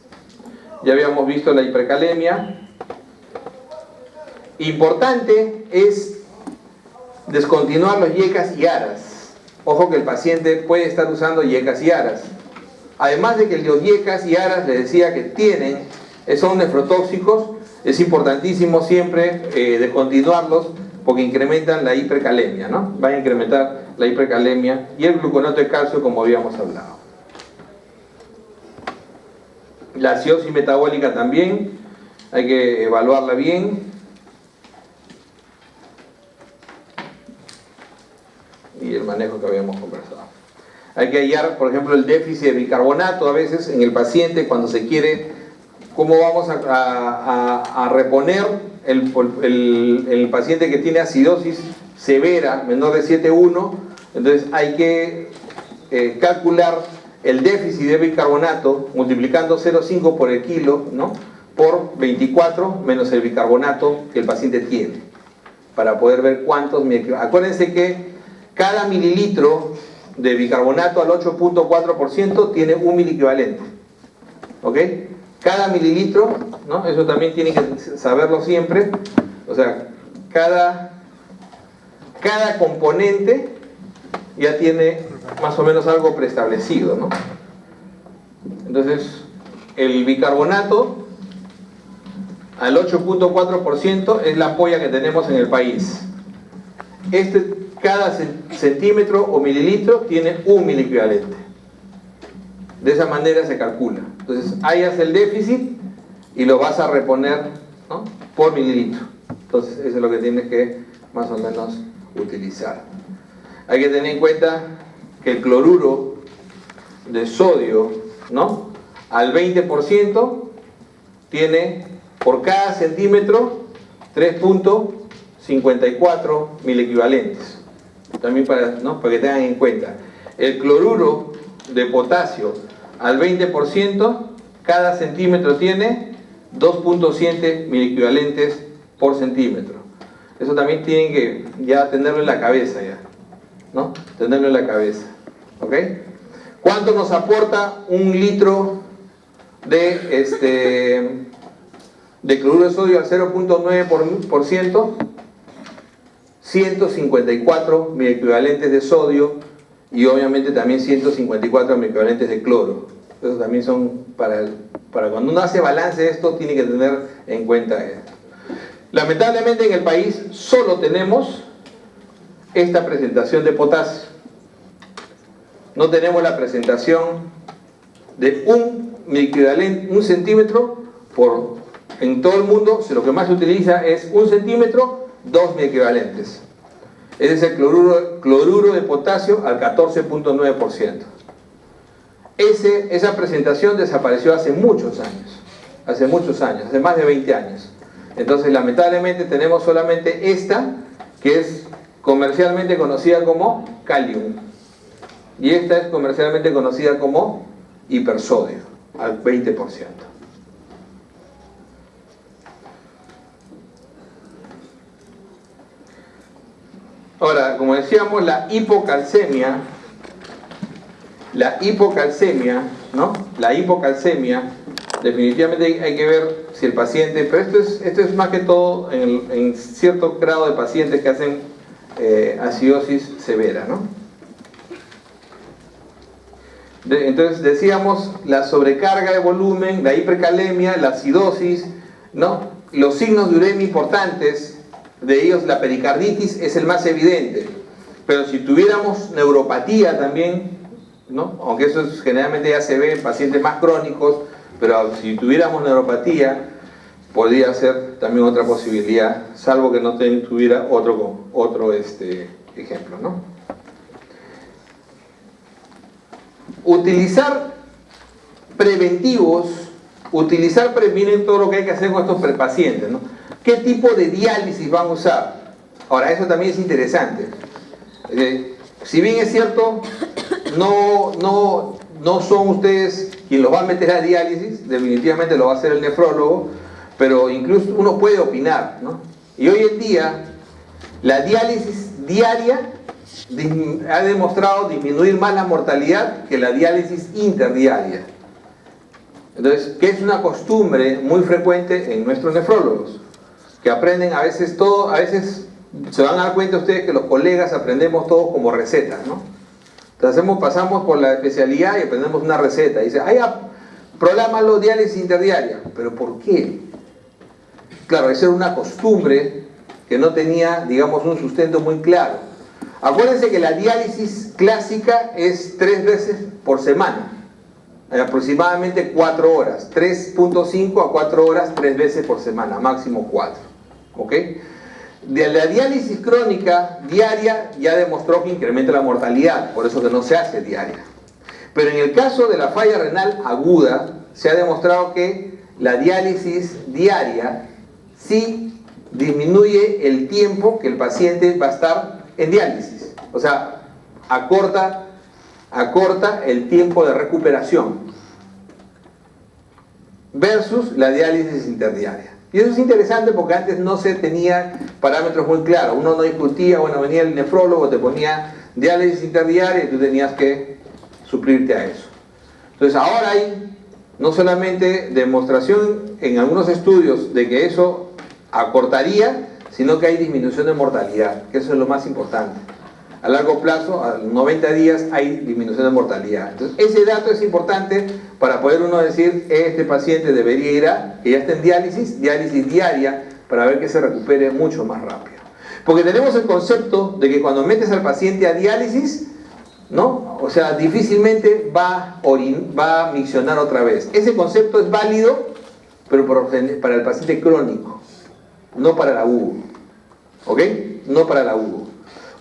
Ya habíamos visto la hipercalemia. Importante es descontinuar los YECAS y ARAS. Ojo que el paciente puede estar usando YECAS y ARAS. Además de que los YECAS y ARAS, les decía que son nefrotóxicos, es importantísimo siempre descontinuarlos porque incrementan la hipercalemia, ¿no? Van a incrementar la hipercalemia y el gluconato de calcio, como habíamos hablado. La acidosis metabólica también, hay que evaluarla bien. Y el manejo que habíamos conversado. Hay que hallar, por ejemplo, el déficit de bicarbonato a veces en el paciente cuando se quiere, cómo vamos a reponer el paciente que tiene acidosis severa, menor de 7,1. Entonces hay que calcular el déficit de bicarbonato multiplicando 0,5 por el kilo, ¿no?, por 24 menos el bicarbonato que el paciente tiene, para poder ver cuántos. Acuérdense que cada mililitro de bicarbonato al 8,4% tiene un miliequivalente. ¿Ok? Cada mililitro, ¿no? Eso también tienen que saberlo siempre. O sea, cada componente ya tiene más o menos algo preestablecido, ¿no? Entonces, el bicarbonato al 8,4% es la ampolla que tenemos en el país. Cada centímetro o mililitro tiene un miliequivalente. De esa manera se calcula. Entonces, hallas el déficit y lo vas a reponer, ¿no?, por mililitro. Entonces, eso es lo que tienes que más o menos utilizar. Hay que tener en cuenta que el cloruro de sodio, ¿no?, al 20% tiene por cada centímetro 3,54 miliequivalentes. También para que tengan en cuenta. El cloruro de potasio al 20%, cada centímetro tiene 2,7 miliequivalentes por centímetro. Eso también tienen que ya tenerlo en la cabeza, ¿no? Tenerlo en la cabeza. ¿Ok? ¿Cuánto nos aporta un litro de cloruro de sodio al 0,9%? 154 miliequivalentes de sodio y obviamente también 154 miliequivalentes de cloro. Eso también son para cuando uno hace balance de esto, tiene que tener en cuenta esto. Lamentablemente en el país solo tenemos esta presentación de potasio. No tenemos la presentación de un miliequivalente, 1 centímetro en todo el mundo. Lo que más se utiliza es 1 centímetro, 2 miliequivalentes. Ese es el cloruro de potasio al 14,9%. Esa presentación desapareció hace muchos años, hace más de 20 años. Entonces, lamentablemente tenemos solamente esta, que es comercialmente conocida como calium, y esta es comercialmente conocida como hipersodio, al 20%. Ahora, como decíamos, la hipocalcemia, ¿no? La hipocalcemia, definitivamente hay que ver si el paciente, pero esto es más que todo en cierto grado de pacientes que hacen acidosis severa, ¿no? Entonces decíamos la sobrecarga de volumen, la hipercalemia, la acidosis, ¿no? Los signos de uremia importantes. De ellos la pericarditis es el más evidente, pero si tuviéramos neuropatía también, ¿no?, aunque eso generalmente ya se ve en pacientes más crónicos, pero si tuviéramos neuropatía podría ser también otra posibilidad, salvo que no tuviera otro ejemplo, ¿no? Utilizar preventivos, miren todo lo que hay que hacer con estos pacientes, ¿no? ¿Qué tipo de diálisis van a usar? Ahora, eso también es interesante. Si bien es cierto, no son ustedes quien los va a meter a diálisis, definitivamente lo va a hacer el nefrólogo, pero incluso uno puede opinar, ¿no? Y hoy en día, la diálisis diaria ha demostrado disminuir más la mortalidad que la diálisis interdiaria. Entonces, ¿qué es una costumbre muy frecuente en nuestros nefrólogos? Que aprenden a veces todo, a veces se van a dar cuenta ustedes que los colegas aprendemos todo como recetas, ¿no? Entonces pasamos por la especialidad y aprendemos una receta. Y dice, prográmalo diálisis interdiaria. ¿Pero por qué? Claro, esa era una costumbre que no tenía, digamos, un sustento muy claro. Acuérdense que la diálisis clásica es 3 veces por semana. Aproximadamente 4 horas. 3.5 a 4 horas, 3 veces por semana. Máximo 4. ¿Ok? De la diálisis crónica diaria ya demostró que incrementa la mortalidad. Por eso que no se hace diaria. Pero en el caso de la falla renal aguda, se ha demostrado que la diálisis diaria sí disminuye el tiempo que el paciente va a estar en diálisis. O sea, acorta el tiempo de recuperación versus la diálisis interdiaria. Y eso es interesante porque antes no se tenía parámetros muy claros. Uno no discutía, bueno, venía el nefrólogo, te ponía diálisis interdiaria y tú tenías que suplirte a eso. Entonces ahora hay no solamente demostración en algunos estudios de que eso acortaría, sino que hay disminución de mortalidad, que eso es lo más importante. A largo plazo, a 90 días, hay disminución de mortalidad. Entonces, ese dato es importante para poder uno decir, este paciente debería ir a, que ya está en diálisis diaria, para ver que se recupere mucho más rápido. Porque tenemos el concepto de que cuando metes al paciente a diálisis, ¿no? O sea, difícilmente va a miccionar otra vez. Ese concepto es válido, pero para el paciente crónico, no para el agudo. ¿Ok? No para el agudo.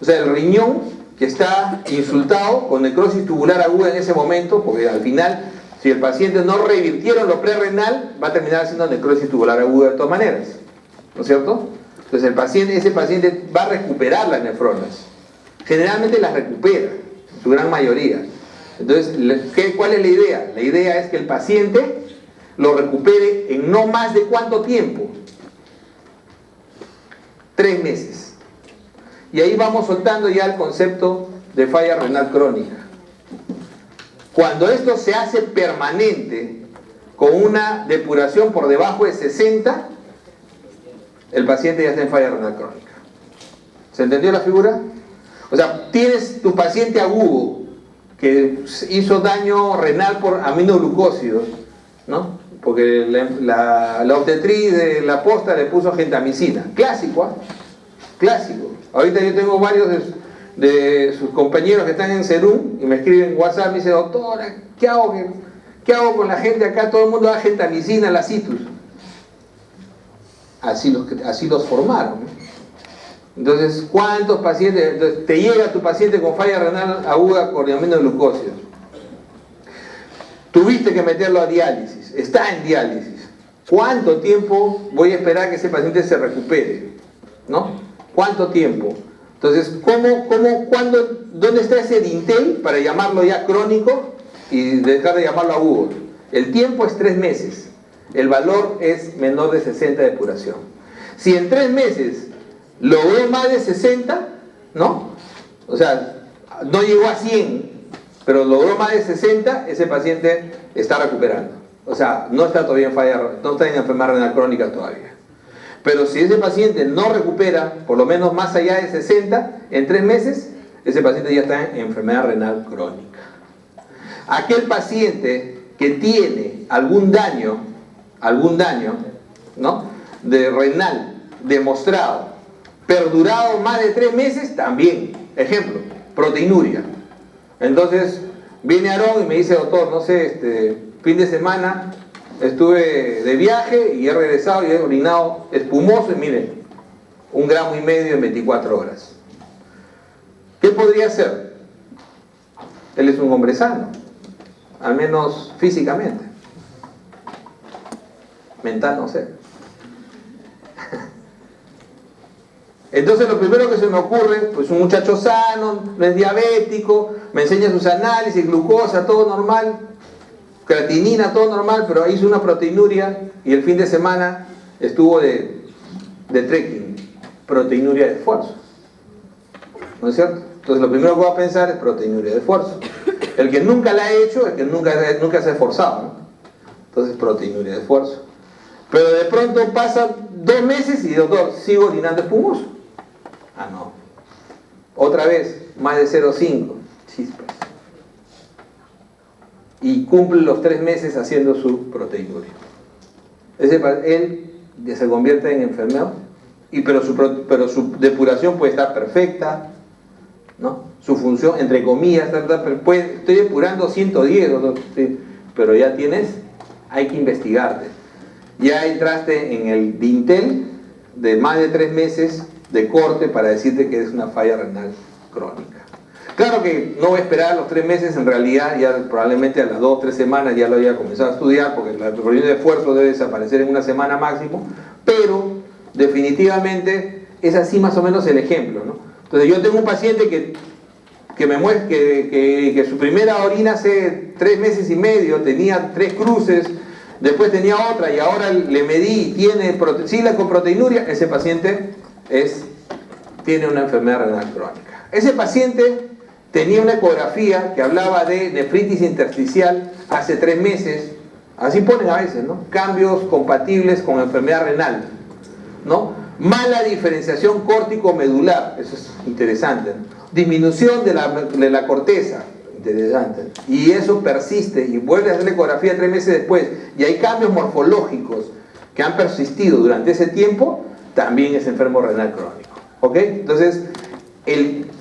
O sea, el riñón que está insultado con necrosis tubular aguda en ese momento, porque al final, si el paciente no revirtieron lo prerrenal, va a terminar haciendo necrosis tubular aguda de todas maneras. ¿No es cierto? Entonces ese paciente va a recuperar las nefronas. Generalmente las recupera, en su gran mayoría. Entonces, ¿cuál es la idea? La idea es que el paciente lo recupere en no más de ¿cuánto tiempo? 3 meses. Y ahí vamos soltando ya el concepto de falla renal crónica. Cuando esto se hace permanente, con una depuración por debajo de 60, el paciente ya está en falla renal crónica. ¿Se entendió la figura? O sea, tienes tu paciente agudo que hizo daño renal por aminoglucósidos, ¿no? Porque la obstetriz de la posta le puso gentamicina. Clásico, ¿ah? Clásico. Ahorita yo tengo varios de sus compañeros que están en Serum y me escriben en WhatsApp y me dicen, doctora, ¿qué hago con la gente acá? Todo el mundo da gentamicina, la citrus. Así los formaron, ¿no? Entonces, ¿cuántos pacientes? Entonces, te llega tu paciente con falla renal aguda con aminoglucósidos. Tuviste que meterlo a diálisis, está en diálisis. ¿Cuánto tiempo voy a esperar que ese paciente se recupere? ¿No? ¿Cuánto tiempo? Entonces, ¿cuándo, dónde está ese dintel para llamarlo ya crónico y dejar de llamarlo agudo? El tiempo es 3 meses. El valor es menor de 60 de depuración. Si en 3 meses logró más de 60, ¿no? O sea, no llegó a 100, pero logró más de 60, ese paciente está recuperando. O sea, no está todavía en falla, no está en enfermedad renal crónica todavía. Pero si ese paciente no recupera, por lo menos más allá de 60, en 3 meses, ese paciente ya está en enfermedad renal crónica. Aquel paciente que tiene algún daño, ¿no? De renal demostrado, perdurado más de 3 meses, también. Ejemplo, proteinuria. Entonces, viene Aarón y me dice, doctor, no sé, fin de semana estuve de viaje y he regresado y he orinado espumoso y miren, 1,5 gramos en 24 horas. ¿Qué podría hacer? Él es un hombre sano, al menos físicamente. Mental no sé. Entonces lo primero que se me ocurre, pues un muchacho sano, no es diabético, me enseña sus análisis, glucosa, todo normal, creatinina, todo normal, pero hizo una proteinuria y el fin de semana estuvo de trekking, proteinuria de esfuerzo. ¿No es cierto? Entonces lo primero que voy a pensar es proteinuria de esfuerzo. El que nunca la ha hecho, el que nunca se ha esforzado, ¿no? Entonces, proteinuria de esfuerzo. Pero de pronto pasan 2 meses y doctor, sigo orinando espumoso. Ah, no. Otra vez, más de 0,5. Chispas. Y cumple los 3 meses haciendo su proteinuria. Él se convierte en enfermedad, pero su depuración puede estar perfecta, ¿no? Su función, entre comillas, estoy depurando 110, sí, pero ya hay que investigarte. Ya entraste en el dintel de más de 3 meses de corte para decirte que es una falla renal crónica. Claro que no voy a esperar los 3 meses, en realidad ya probablemente a las 2 o 3 semanas ya lo haya comenzado a estudiar, porque la proteinuria de esfuerzo debe desaparecer en 1 semana máximo, pero definitivamente es así más o menos el ejemplo, ¿no? Entonces yo tengo un paciente que me muestra que su primera orina hace 3 meses y medio, tenía 3 cruces, después tenía otra y ahora le medí y tiene con proteinuria. Ese paciente tiene una enfermedad renal crónica. Ese paciente tenía una ecografía que hablaba de nefritis intersticial hace 3 meses, así ponen a veces, ¿no? Cambios compatibles con enfermedad renal, ¿no? Mala diferenciación córtico-medular, eso es interesante, ¿no? Disminución de la corteza, interesante, y eso persiste y vuelve a hacer la ecografía 3 meses después y hay cambios morfológicos que han persistido durante ese tiempo, también es enfermo renal crónico, ¿ok? Entonces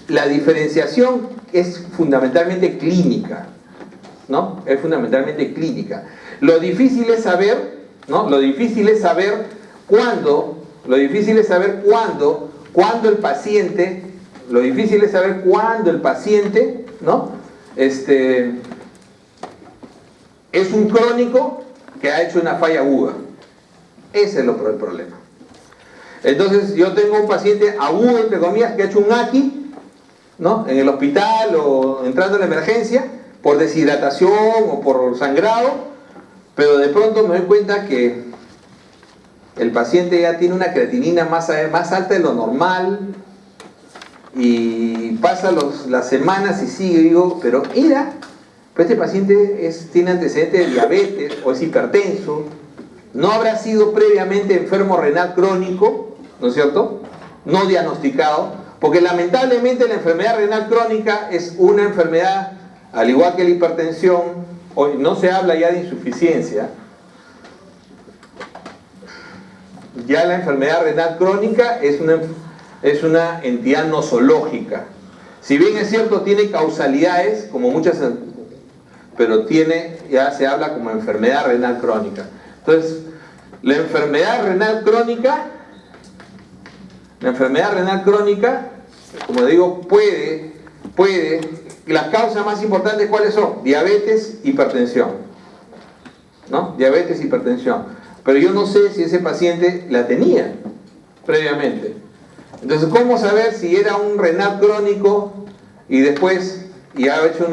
la diferenciación es fundamentalmente clínica, ¿no? Es fundamentalmente clínica. Lo difícil es saber, ¿no? Lo difícil es saber cuándo el paciente, ¿no? Es un crónico que ha hecho una falla aguda. Ese es el problema. Entonces yo tengo un paciente agudo, entre comillas, que ha hecho un AQI, ¿no? En el hospital o entrando en la emergencia por deshidratación o por sangrado, pero de pronto me doy cuenta que el paciente ya tiene una creatinina más alta de lo normal y pasa las semanas y sigue, digo, pero este paciente tiene antecedentes de diabetes o es hipertenso, no habrá sido previamente enfermo renal crónico, ¿no es cierto? No diagnosticado, porque lamentablemente la enfermedad renal crónica es una enfermedad, al igual que la hipertensión, hoy no se habla ya de insuficiencia, ya la enfermedad renal crónica es una entidad nosológica. Si bien es cierto, tiene causalidades, como muchas, pero ya se habla como enfermedad renal crónica. Entonces, la enfermedad renal crónica, como digo, las causas más importantes, ¿cuáles son? Diabetes, hipertensión, ¿no? Diabetes, hipertensión. Pero yo no sé si ese paciente la tenía previamente. Entonces, ¿cómo saber si era un renal crónico y después, y ha hecho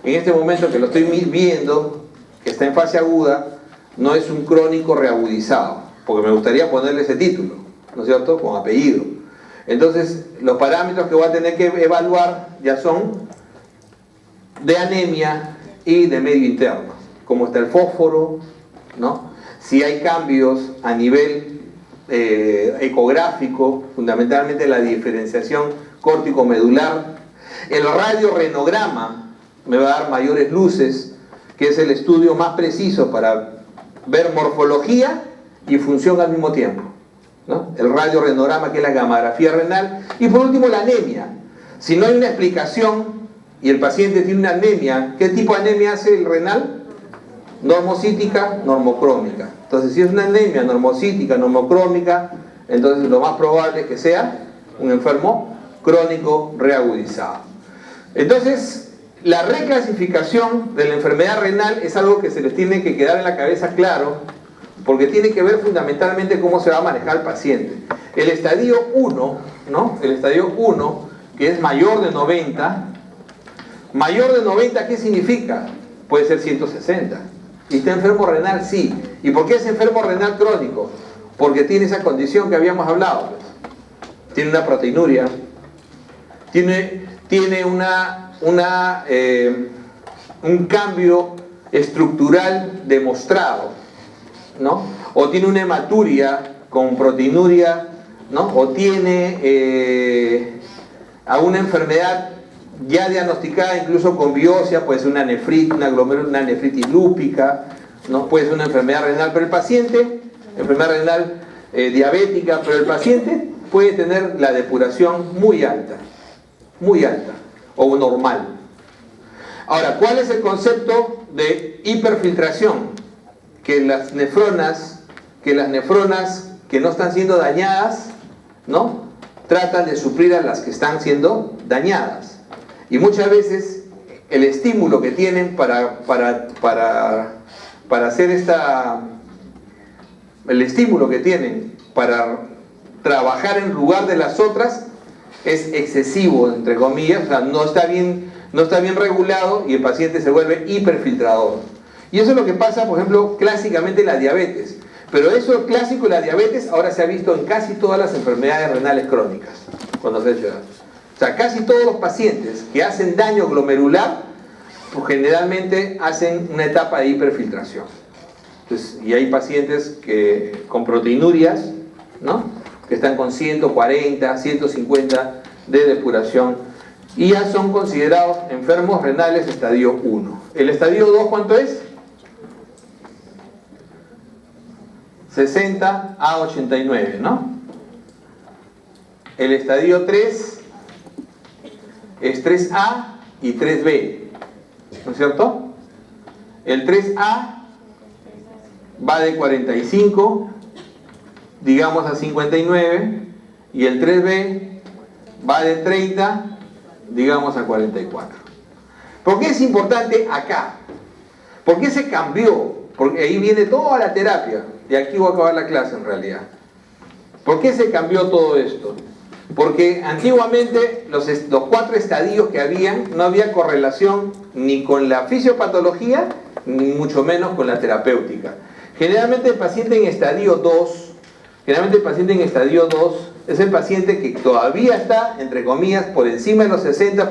en este momento que lo estoy viendo, que está en fase aguda, no es un crónico reagudizado? Porque me gustaría ponerle ese título, ¿no es cierto?, con apellido. Entonces, los parámetros que voy a tener que evaluar ya son de anemia y de medio interno. Cómo está el fósforo, ¿no? Si hay cambios a nivel ecográfico, fundamentalmente la diferenciación córtico-medular. El radiorenograma me va a dar mayores luces, que es el estudio más preciso para ver morfología y función al mismo tiempo, ¿no? El radiorenograma, que es la gamografía renal. Y por último, la anemia. Si no hay una explicación y el paciente tiene una anemia, ¿qué tipo de anemia hace el renal? Normocítica, normocrómica. Entonces, si es una anemia normocítica, normocrómica, entonces lo más probable es que sea un enfermo crónico reagudizado. Entonces, la reclasificación de la enfermedad renal es algo que se les tiene que quedar en la cabeza claro, porque tiene que ver fundamentalmente cómo se va a manejar el paciente. El estadio 1, ¿no? El estadio 1, que es mayor de 90. Mayor de 90, ¿qué significa? Puede ser 160. ¿Y está enfermo renal? Sí. ¿Y por qué es enfermo renal crónico? Porque tiene esa condición que habíamos hablado, pues. Tiene una proteinuria, tiene un cambio estructural demostrado. ¿no? O tiene una hematuria con proteinuria, ¿no? O tiene alguna enfermedad ya diagnosticada incluso con biopsia, puede ser una nefritis, una nefritis lúpica, ¿no? Puede ser una enfermedad renal, pero el paciente, enfermedad renal diabética, pero el paciente puede tener la depuración muy alta, o normal. Ahora, ¿cuál es el concepto de hiperfiltración? Que las nefronas que no están siendo dañadas, ¿no? Tratan de suplir a las que están siendo dañadas. Y muchas veces el estímulo que tienen para hacer el estímulo que tienen para trabajar en lugar de las otras es excesivo, entre comillas, o sea, no está bien regulado y el paciente se vuelve hiperfiltrador. Y eso es lo que pasa, por ejemplo, clásicamente en la diabetes. Pero eso clásico de la diabetes ahora se ha visto en casi todas las enfermedades renales crónicas, cuando se ha hecho. O sea, casi todos los pacientes que hacen daño glomerular, pues generalmente hacen una etapa de hiperfiltración. Entonces, y hay pacientes con proteinurias, ¿no? Que están con 140, 150 de depuración y ya son considerados enfermos renales estadio 1. ¿El estadio 2 cuánto es? 60 a 89, ¿no? El estadio 3 es 3A y 3B, ¿no es cierto? El 3A va de 45, digamos, a 59, y el 3B va de 30, digamos, a 44. ¿Por qué es importante acá? ¿Por qué se cambió? Porque ahí viene toda la terapia, y aquí voy a acabar la clase en realidad. ¿Por qué se cambió todo esto? Porque antiguamente los 4 estadios que habían, no había correlación ni con la fisiopatología, ni mucho menos con la terapéutica. Generalmente el paciente en estadio 2 es el paciente que todavía está, entre comillas, por encima de los 60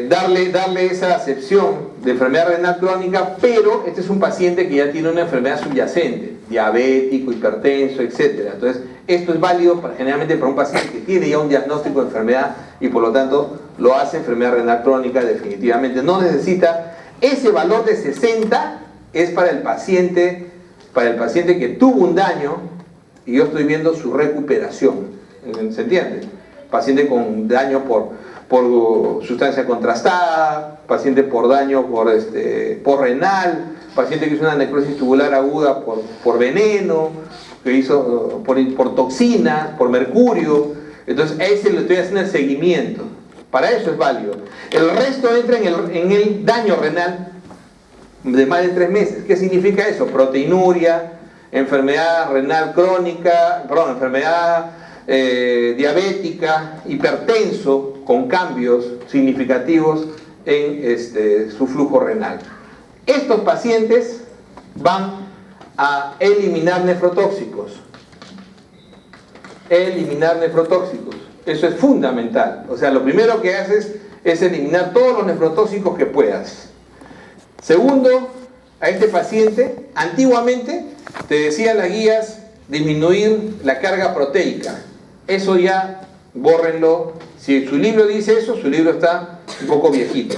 darle esa acepción de enfermedad renal crónica, pero este es un paciente que ya tiene una enfermedad subyacente, diabético, hipertenso, etc. Entonces, esto es válido generalmente para un paciente que tiene ya un diagnóstico de enfermedad y por lo tanto lo hace enfermedad renal crónica definitivamente. No necesita ese valor de 60, es para el paciente que tuvo un daño y yo estoy viendo su recuperación. ¿Se entiende? Paciente con daño por sustancia contrastada, paciente por daño por renal, paciente que hizo una necrosis tubular aguda por veneno, que hizo por toxinas, por mercurio. Entonces a ese le estoy haciendo el seguimiento. Para eso es válido. El resto entra en el daño renal de más de 3 meses. ¿Qué significa eso? Proteinuria, enfermedad renal crónica, enfermedad diabética, hipertenso, con cambios significativos en su flujo renal. Estos pacientes van a eliminar nefrotóxicos. Eso es fundamental. O sea, lo primero que haces es eliminar todos los nefrotóxicos que puedas. Segundo, a este paciente, antiguamente te decían las guías disminuir la carga proteica. Eso ya, bórrenlo. Si su libro dice eso, su libro está un poco viejito.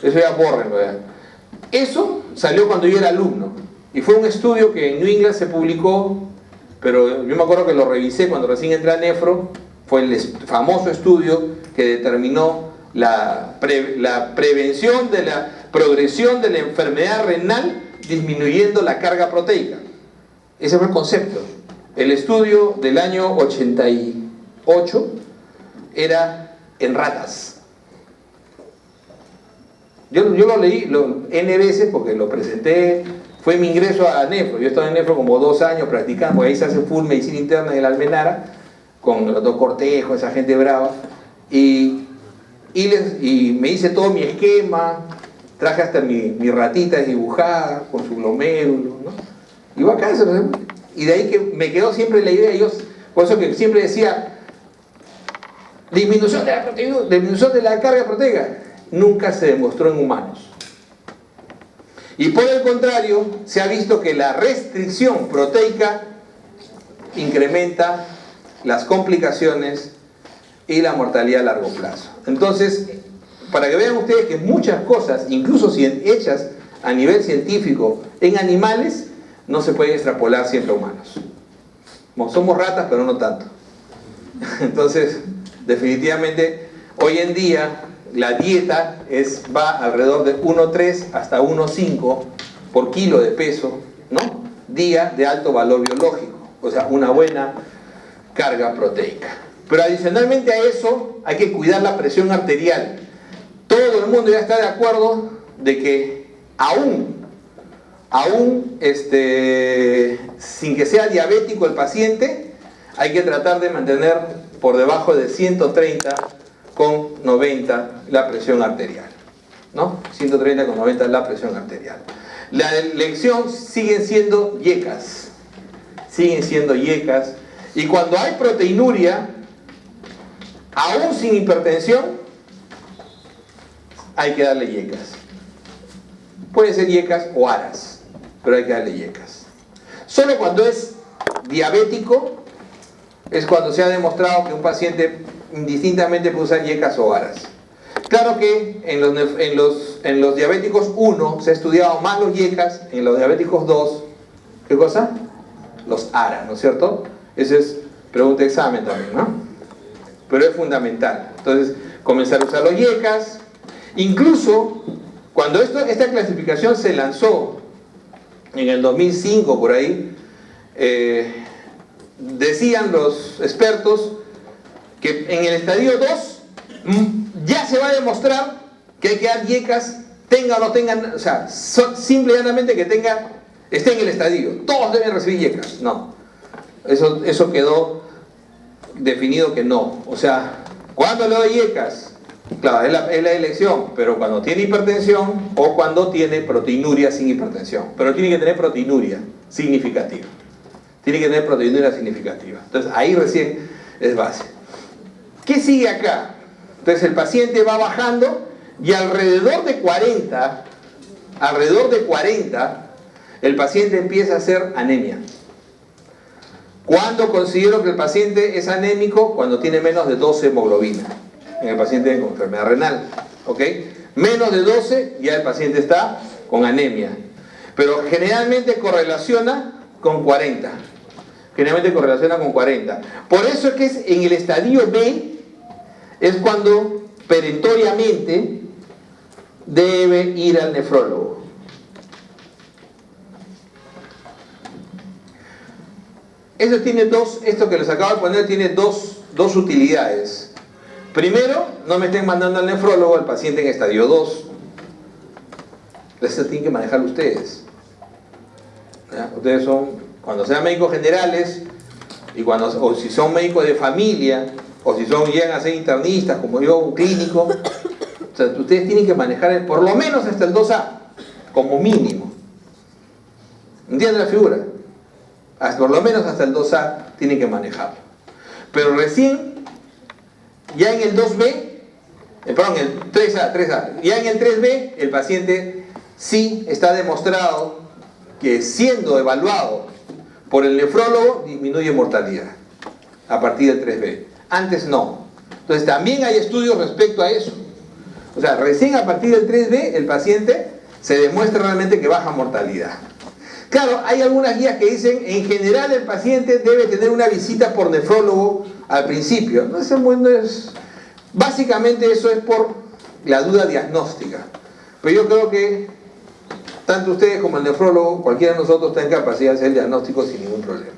Eso ya bórrenlo ya. Eso salió cuando yo era alumno. Y fue un estudio que en New England se publicó, pero yo me acuerdo que lo revisé cuando recién entré a Nefro. Fue el famoso estudio que determinó la prevención de la progresión de la enfermedad renal disminuyendo la carga proteica. Ese fue el concepto. El estudio del año 88 era en ratas. Yo lo leí N veces porque lo presenté. Fue mi ingreso a Nefro. Yo he estado en Nefro como 2 años practicando, porque ahí se hace full medicina interna en la Almenara, con el doctor Cortejo, esa gente brava. Y me hice todo mi esquema, traje hasta mi ratita dibujada con su glomérulo, ¿no? Y bacán, y de ahí que me quedó siempre la idea, por eso que siempre decía, disminución de la carga proteica, nunca se demostró en humanos. Y por el contrario, se ha visto que la restricción proteica incrementa las complicaciones y la mortalidad a largo plazo. Entonces, para que vean ustedes que muchas cosas, incluso si hechas a nivel científico en animales, no se pueden extrapolar siempre a humanos. Somos ratas, pero no tanto. Entonces, definitivamente, hoy en día la dieta va alrededor de 1,3 hasta 1,5 por kilo de peso, ¿no? Día de alto valor biológico, o sea, una buena carga proteica. Pero adicionalmente a eso, hay que cuidar la presión arterial. Todo el mundo ya está de acuerdo de que aún sin que sea diabético el paciente, hay que tratar de mantener por debajo de 130/90 la presión arterial, ¿no? 130/90 la presión arterial. La elección siguen siendo yecas, y cuando hay proteinuria, aún sin hipertensión, hay que darle yecas. Puede ser yecas o aras, pero hay que darle yecas. Solo cuando es diabético es cuando se ha demostrado que un paciente indistintamente puede usar yecas o aras. Claro que en los diabéticos 1 se ha estudiado más los yecas, en los diabéticos 2, ¿qué cosa? Los aras, ¿no es cierto? Esa es pregunta de examen también, ¿no? Pero es fundamental. Entonces, comenzar a usar los yecas. Incluso, cuando esta clasificación se lanzó en el 2005 por ahí, decían los expertos que en el estadio 2 ya se va a demostrar que hay que dar yecas, tengan o no tengan, o sea, simple y llanamente que esté en el estadio. Todos deben recibir yecas. No. Eso quedó definido que no. O sea, ¿cuándo le doy yecas? Claro, es la elección, pero cuando tiene hipertensión o cuando tiene proteinuria sin hipertensión. Pero tiene que tener proteinuria significativa. Entonces, ahí recién es base. ¿Qué sigue acá? Entonces, el paciente va bajando y alrededor de 40, el paciente empieza a hacer anemia. ¿Cuándo considero que el paciente es anémico? Cuando tiene menos de 12 hemoglobina. En el paciente con enfermedad renal, ¿ok? Menos de 12, ya el paciente está con anemia. Pero generalmente correlaciona con 40. Por eso es que en el estadio B es cuando perentoriamente debe ir al nefrólogo. Esto que les acabo de poner tiene dos utilidades. Primero, no me estén mandando al nefrólogo al paciente en estadio 2. Eso tienen que manejar ustedes. ¿Ya? Ustedes cuando sean médicos generales, o si son médicos de familia, o si llegan a ser internistas, como yo, un clínico, o sea, ustedes tienen que manejar por lo menos hasta el 2A, como mínimo. ¿Entienden la figura? Por lo menos hasta el 2A tienen que manejarlo. Pero recién, ya en el 2B, perdón, el 3A, ya en el 3B, el paciente sí está demostrado que siendo evaluado por el nefrólogo disminuye mortalidad a partir del 3B. Antes no. Entonces también hay estudios respecto a eso. O sea, recién a partir del 3B el paciente se demuestra realmente que baja mortalidad. Claro, hay algunas guías que dicen, en general el paciente debe tener una visita por nefrólogo al principio. Básicamente eso es por la duda diagnóstica. Pero yo creo que tanto ustedes como el nefrólogo, cualquiera de nosotros está en capacidad de hacer el diagnóstico sin ningún problema.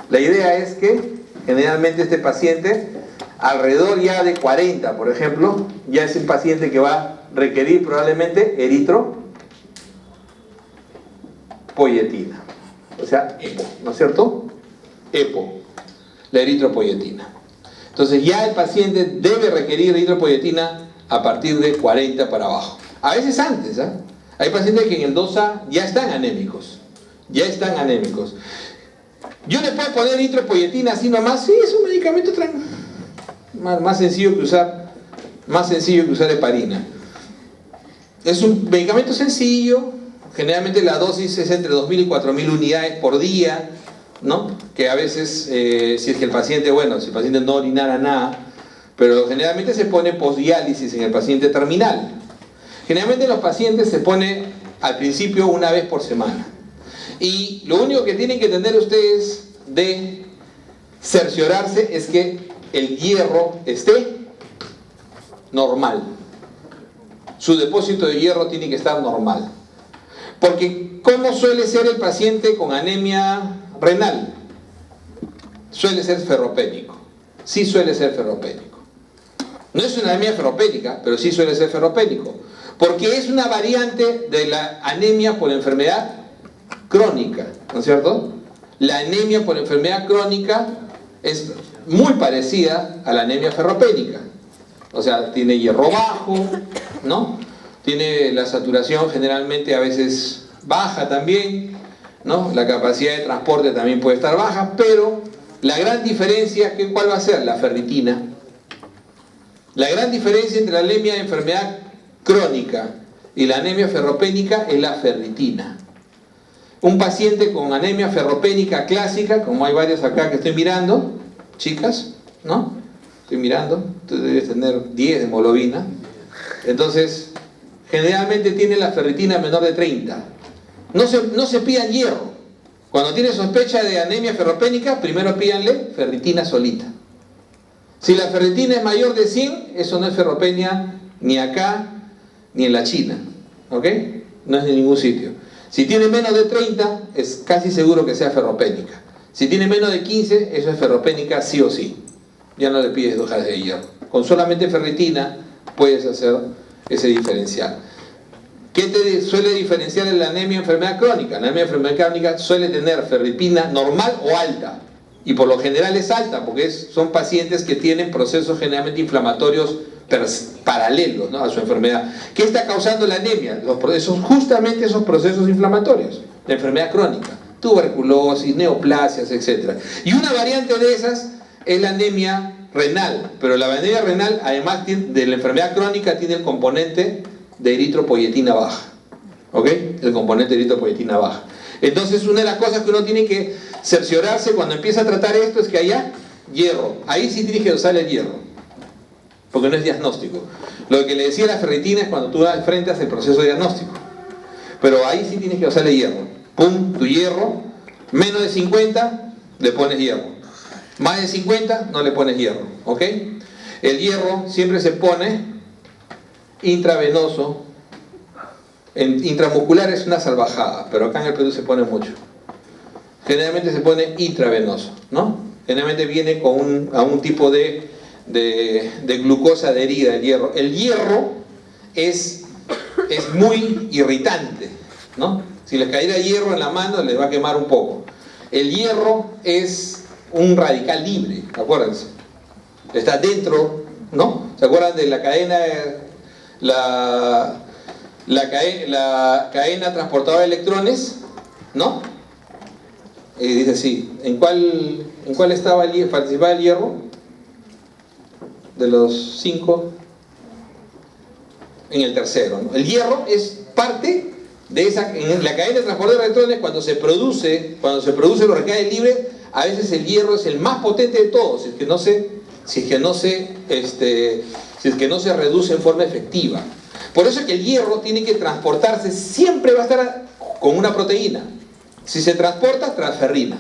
La idea es que generalmente este paciente, alrededor ya de 40, por ejemplo, ya es un paciente que va a requerir probablemente eritropoyetina. O sea, EPO, ¿no es cierto? EPO, la eritropoyetina. Entonces ya el paciente debe requerir eritropoyetina a partir de 40 para abajo. A veces antes, ¿eh? Hay pacientes que en el 2A ya están anémicos. Yo le puedo poner eritropoyetina así nomás. Sí, es un medicamento más sencillo que usar heparina. Es un medicamento sencillo, Generalmente la dosis es entre 2.000 y 4.000 unidades por día, ¿no? Que a veces, si es que el paciente, bueno, si el paciente no orinara nada, pero generalmente se pone postdiálisis en el paciente terminal. Generalmente los pacientes se pone al principio una vez por semana. Y lo único que tienen que entender ustedes de cerciorarse es que el hierro esté normal. Su depósito de hierro tiene que estar normal. Porque ¿cómo suele ser el paciente con anemia renal? Suele ser ferropénico. Sí suele ser ferropénico. No es una anemia ferropénica, pero sí suele ser ferropénico. Porque es una variante de la anemia por enfermedad crónica, ¿no es cierto? La anemia por enfermedad crónica es muy parecida a la anemia ferropénica. O sea, tiene hierro bajo, ¿no? Tiene la saturación generalmente a veces baja también, ¿no? La capacidad de transporte también puede estar baja, pero la gran diferencia, ¿cuál va a ser? La ferritina. La gran diferencia entre la anemia de enfermedad crónica y la anemia ferropénica es la ferritina. Un paciente con anemia ferropénica clásica, como hay varios acá que estoy mirando, chicas, ¿no? Estoy mirando, tú debes tener 10 de hemoglobina. Entonces, generalmente tiene la ferritina menor de 30. No se pidan hierro. Cuando tiene sospecha de anemia ferropénica, primero pídanle ferritina solita. Si la ferritina es mayor de 100, eso no es ferropenia ni acá ni en la China. ¿Ok? No es en ningún sitio. Si tiene menos de 30, es casi seguro que sea ferropénica. Si tiene menos de 15, eso es ferropénica sí o sí. Ya no le pides hojas de hierro. Con solamente ferritina puedes hacer ese diferencial. ¿Qué te suele diferenciar en la anemia enfermedad crónica? La anemia enfermedad crónica suele tener ferritina normal o alta. Y por lo general es alta, porque son pacientes que tienen procesos generalmente inflamatorios paralelos, ¿no?, a su enfermedad. ¿Qué está causando la anemia? Justamente esos procesos inflamatorios, la enfermedad crónica, tuberculosis, neoplasias, etc. Y una variante de esas es la anemia renal, pero la anemia renal, además de la enfermedad crónica, tiene el componente de eritropoyetina baja. ¿Ok? El componente de eritropoyetina baja. Entonces, una de las cosas que uno tiene que cerciorarse cuando empieza a tratar esto es que haya hierro. Ahí sí tienes que usar el hierro, porque no es diagnóstico. Lo que le decía la ferritina es cuando tú enfrentas el proceso diagnóstico. Pero ahí sí tienes que usar el hierro. Pum, tu hierro. Menos de 50, le pones hierro. Más de 50, no le pones hierro. ¿Ok? El hierro siempre se pone intravenoso. En intramuscular es una salvajada, pero acá en el Perú se pone mucho. Generalmente se pone intravenoso, ¿no? Generalmente viene con un tipo de glucosa adherida, el hierro. El hierro es muy irritante, ¿no? Si les cayera hierro en la mano, les va a quemar un poco. El hierro es un radical libre, acuérdense. Está dentro, ¿no? ¿Se acuerdan de la cadena? La cadena transportadora de electrones, ¿no? Dice así, ¿en cuál participaba el hierro? De los 5, en el tercero, ¿no? El hierro es parte de esa, en la cadena transportadora de electrones. Cuando se produce los radicales libres, a veces el hierro es el más potente de todos, si es que no se reduce en forma efectiva. Por eso es que el hierro tiene que transportarse, siempre va a estar con una proteína. Si se transporta, transferrina.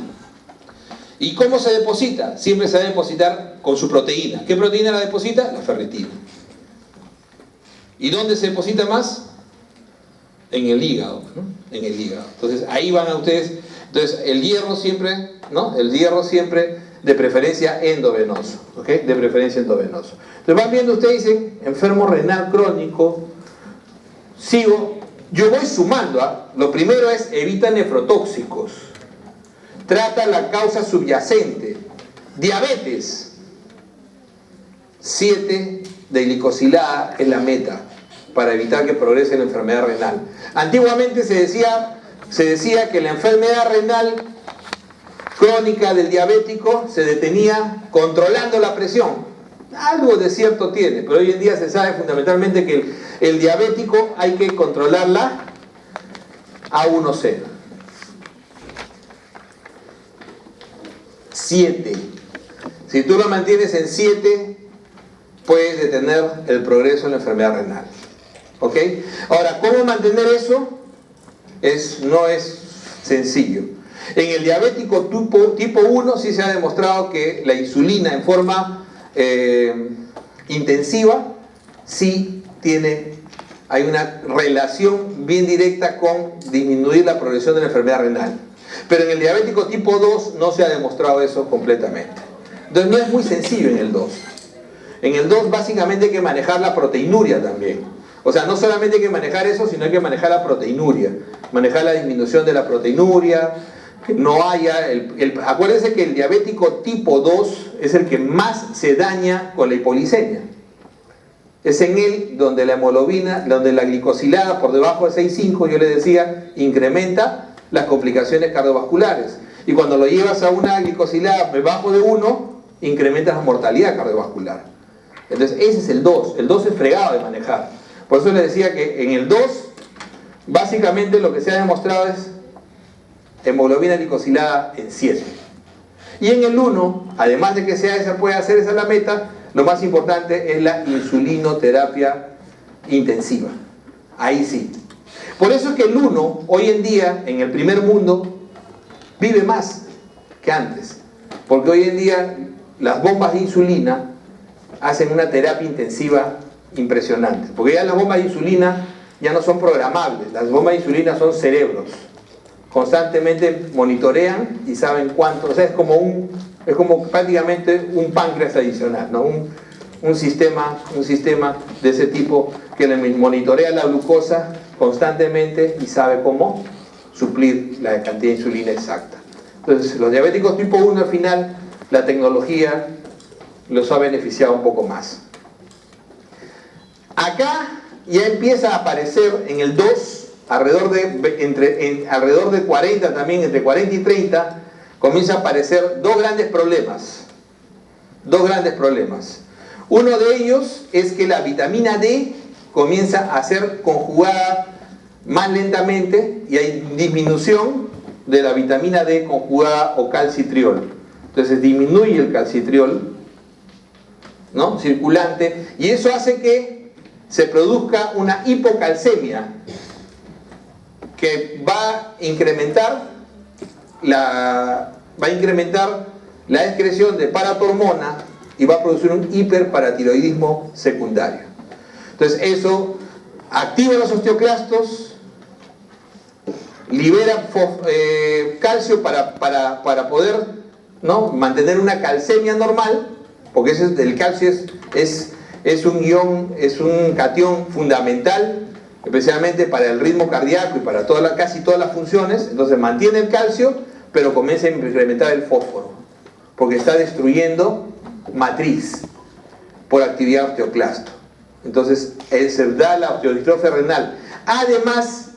¿Y cómo se deposita? Siempre se va a depositar con su proteína. ¿Qué proteína la deposita? La ferritina. ¿Y dónde se deposita más? En el hígado, ¿no? En el hígado. Entonces ahí van a ustedes. Entonces el hierro siempre, ¿no? El hierro siempre de preferencia endovenoso, ¿ok? De preferencia endovenoso. Entonces van viendo ustedes, dicen, enfermo renal crónico. Sigo, yo voy sumando, ¿eh? Lo primero es evita nefrotóxicos, trata la causa subyacente, diabetes, 7 de glicosilada es la meta para evitar que progrese la enfermedad renal. Antiguamente se decía que la enfermedad renal crónica del diabético se detenía controlando la presión. Algo de cierto tiene, pero hoy en día se sabe fundamentalmente que el diabético hay que controlar la A1C. 7. Si tú lo mantienes en 7, puedes detener el progreso en la enfermedad renal. ¿Ok? Ahora, ¿cómo mantener eso? No es sencillo. En el diabético tipo 1 sí se ha demostrado que la insulina en forma intensiva sí hay una relación bien directa con disminuir la progresión de la enfermedad renal. Pero en el diabético tipo 2 no se ha demostrado eso completamente. Entonces no es muy sencillo en el 2. En el 2 básicamente hay que manejar la proteinuria también. O sea, no solamente hay que manejar eso, sino hay que manejar la proteinuria. Manejar la disminución de la proteinuria, que no haya... Acuérdense que el diabético tipo 2 es el que más se daña con la hipoglicemia. Es en él donde la hemoglobina, donde la glicosilada por debajo de 6,5, yo les decía, incrementa las complicaciones cardiovasculares. Y cuando lo llevas a una glicosilada debajo de 1, incrementas la mortalidad cardiovascular. Entonces ese es el 2. El 2 es fregado de manejar. Por eso les decía que en el 2, básicamente lo que se ha demostrado es hemoglobina glicosilada en 7. Y en el 1, además de que puede hacer esa la meta, lo más importante es la insulinoterapia intensiva. Ahí sí. Por eso es que el 1, hoy en día, en el primer mundo, vive más que antes. Porque hoy en día las bombas de insulina hacen una terapia intensiva impresionante. Porque ya las bombas de insulina ya no son programables. Las bombas de insulina son cerebros. Constantemente monitorean y saben cuánto. O sea, es como prácticamente un páncreas adicional, ¿no? Un sistema de ese tipo que le monitorea la glucosa constantemente y sabe cómo suplir la cantidad de insulina exacta. Entonces, los diabéticos tipo 1 al final, la tecnología los ha beneficiado un poco más. Acá ya empieza a aparecer en el 2, alrededor de 40 también, entre 40 y 30, comienza a aparecer dos grandes problemas. Uno de ellos es que la vitamina D comienza a ser conjugada más lentamente y hay disminución de la vitamina D conjugada o calcitriol. Entonces disminuye el calcitriol, ¿no?, circulante, y eso hace que se produzca una hipocalcemia que va a incrementar la excreción de paratormona y va a producir un hiperparatiroidismo secundario. Entonces eso activa los osteoclastos, libera calcio para poder, ¿no?, mantener una calcemia normal, porque el calcio es un catión fundamental, especialmente para el ritmo cardíaco y para casi todas las funciones. Entonces mantiene el calcio, pero comienza a incrementar el fósforo, porque está destruyendo matriz por actividad osteoclasto. Entonces se da la osteodistrofia renal. Además,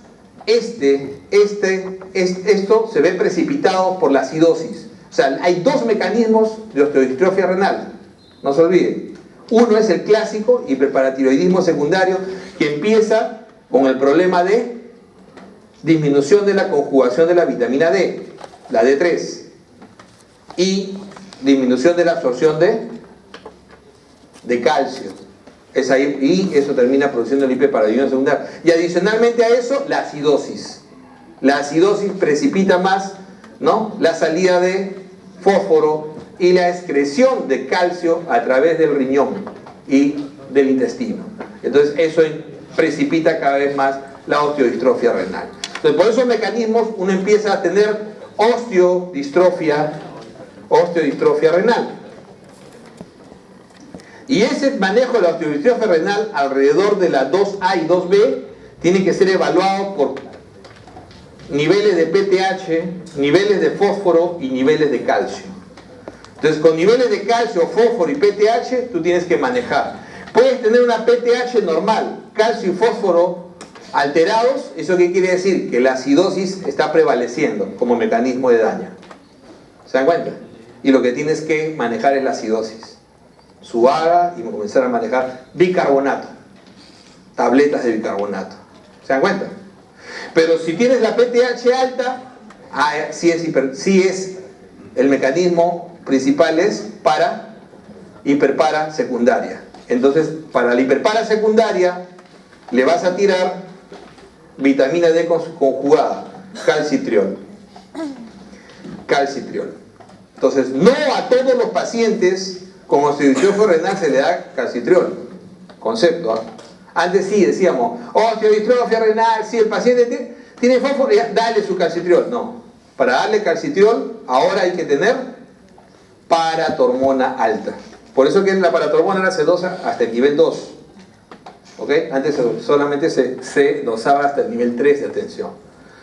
esto se ve precipitado por la acidosis. O sea, hay dos mecanismos de osteodistrofia renal, no se olviden. Uno es el clásico hiperparatiroidismo secundario, que empieza con el problema de disminución de la conjugación de la vitamina D, la D3, y disminución de la absorción de calcio. Y eso termina produciendo el hiperparatiroidismo secundario. Y adicionalmente a eso, la acidosis. La acidosis precipita más, ¿no?, la salida de fósforo y la excreción de calcio a través del riñón y del intestino. Entonces eso precipita cada vez más la osteodistrofia renal. Entonces, por esos mecanismos uno empieza a tener osteodistrofia renal. Y ese manejo de la osteodistrofia renal alrededor de la 2A y 2B tiene que ser evaluado por niveles de PTH, niveles de fósforo y niveles de calcio. Entonces, con niveles de calcio, fósforo y PTH, tú tienes que manejar. Puedes tener una PTH normal, calcio y fósforo alterados. ¿Eso qué quiere decir? Que la acidosis está prevaleciendo como mecanismo de daño. ¿Se dan cuenta? Y lo que tienes que manejar es la acidosis. Suaga y comenzar a manejar bicarbonato. Tabletas de bicarbonato. ¿Se dan cuenta? Pero si tienes la PTH alta, sí es el mecanismo principal es para hiperpara secundaria. Entonces, para la hiperpara secundaria, le vas a tirar vitamina D conjugada, calcitriol. Calcitriol. Entonces, no a todos los pacientes con osteodistrofia renal se le da calcitriol. Concepto, ¿eh? Antes sí decíamos, osteodistrofia renal, si el paciente tiene fósforo, dale su calcitriol. No, para darle calcitriol, ahora hay que tener paratormona alta. Por eso que la paratormona ahora se dosa hasta el nivel 2. ¿Ok? Antes solamente se dosaba hasta el nivel 3 de atención.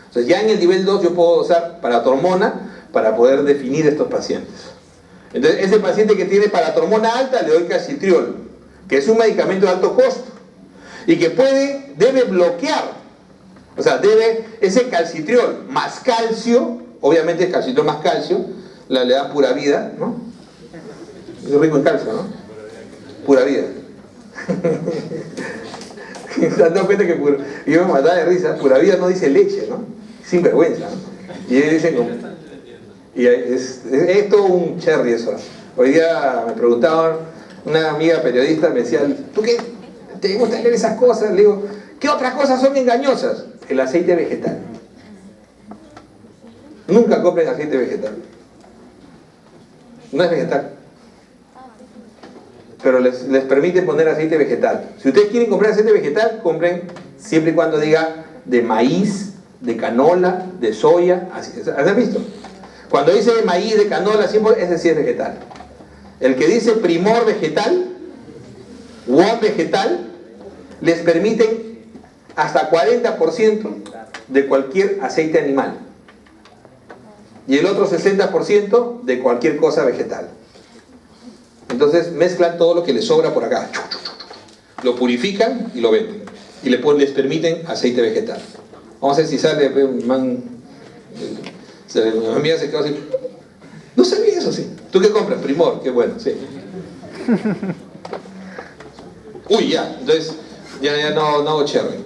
Entonces ya en el nivel 2 yo puedo dosar paratormona para poder definir estos pacientes. Entonces ese paciente que tiene paratormona alta le doy calcitriol, que es un medicamento de alto costo y que debe bloquear, o sea, ese calcitriol más calcio, obviamente el calcitriol más calcio, le da pura vida, ¿no? Es rico en calcio, ¿no? Pura vida. ¿Se han dado cuenta que yo me mataba de risa? Pura vida no dice leche, ¿no? Sin vergüenza, ¿no? Y ellos dicen como... Y es todo un cherry eso. Hoy día me preguntaban, una amiga periodista me decía, ¿tú qué te gusta leer esas cosas? Le digo, ¿qué otras cosas son engañosas? El aceite vegetal. Nunca compren aceite vegetal. No es vegetal. Pero les permite poner aceite vegetal. Si ustedes quieren comprar aceite vegetal, compren siempre y cuando diga de maíz, de canola, de soya. ¿Has visto? Cuando dice de maíz, de canola, siempre ese sí es vegetal. El que dice primor vegetal, WOM vegetal, les permiten hasta 40% de cualquier aceite animal. Y el otro 60% de cualquier cosa vegetal. Entonces mezclan todo lo que les sobra por acá. Lo purifican y lo venden. Y les permiten aceite vegetal. Vamos a ver si sale un man... Mi amiga se quedó así. No sabía eso, sí. ¿Tú qué compras? Primor, qué bueno, sí. Uy, ya. Entonces, ya no hago cherry.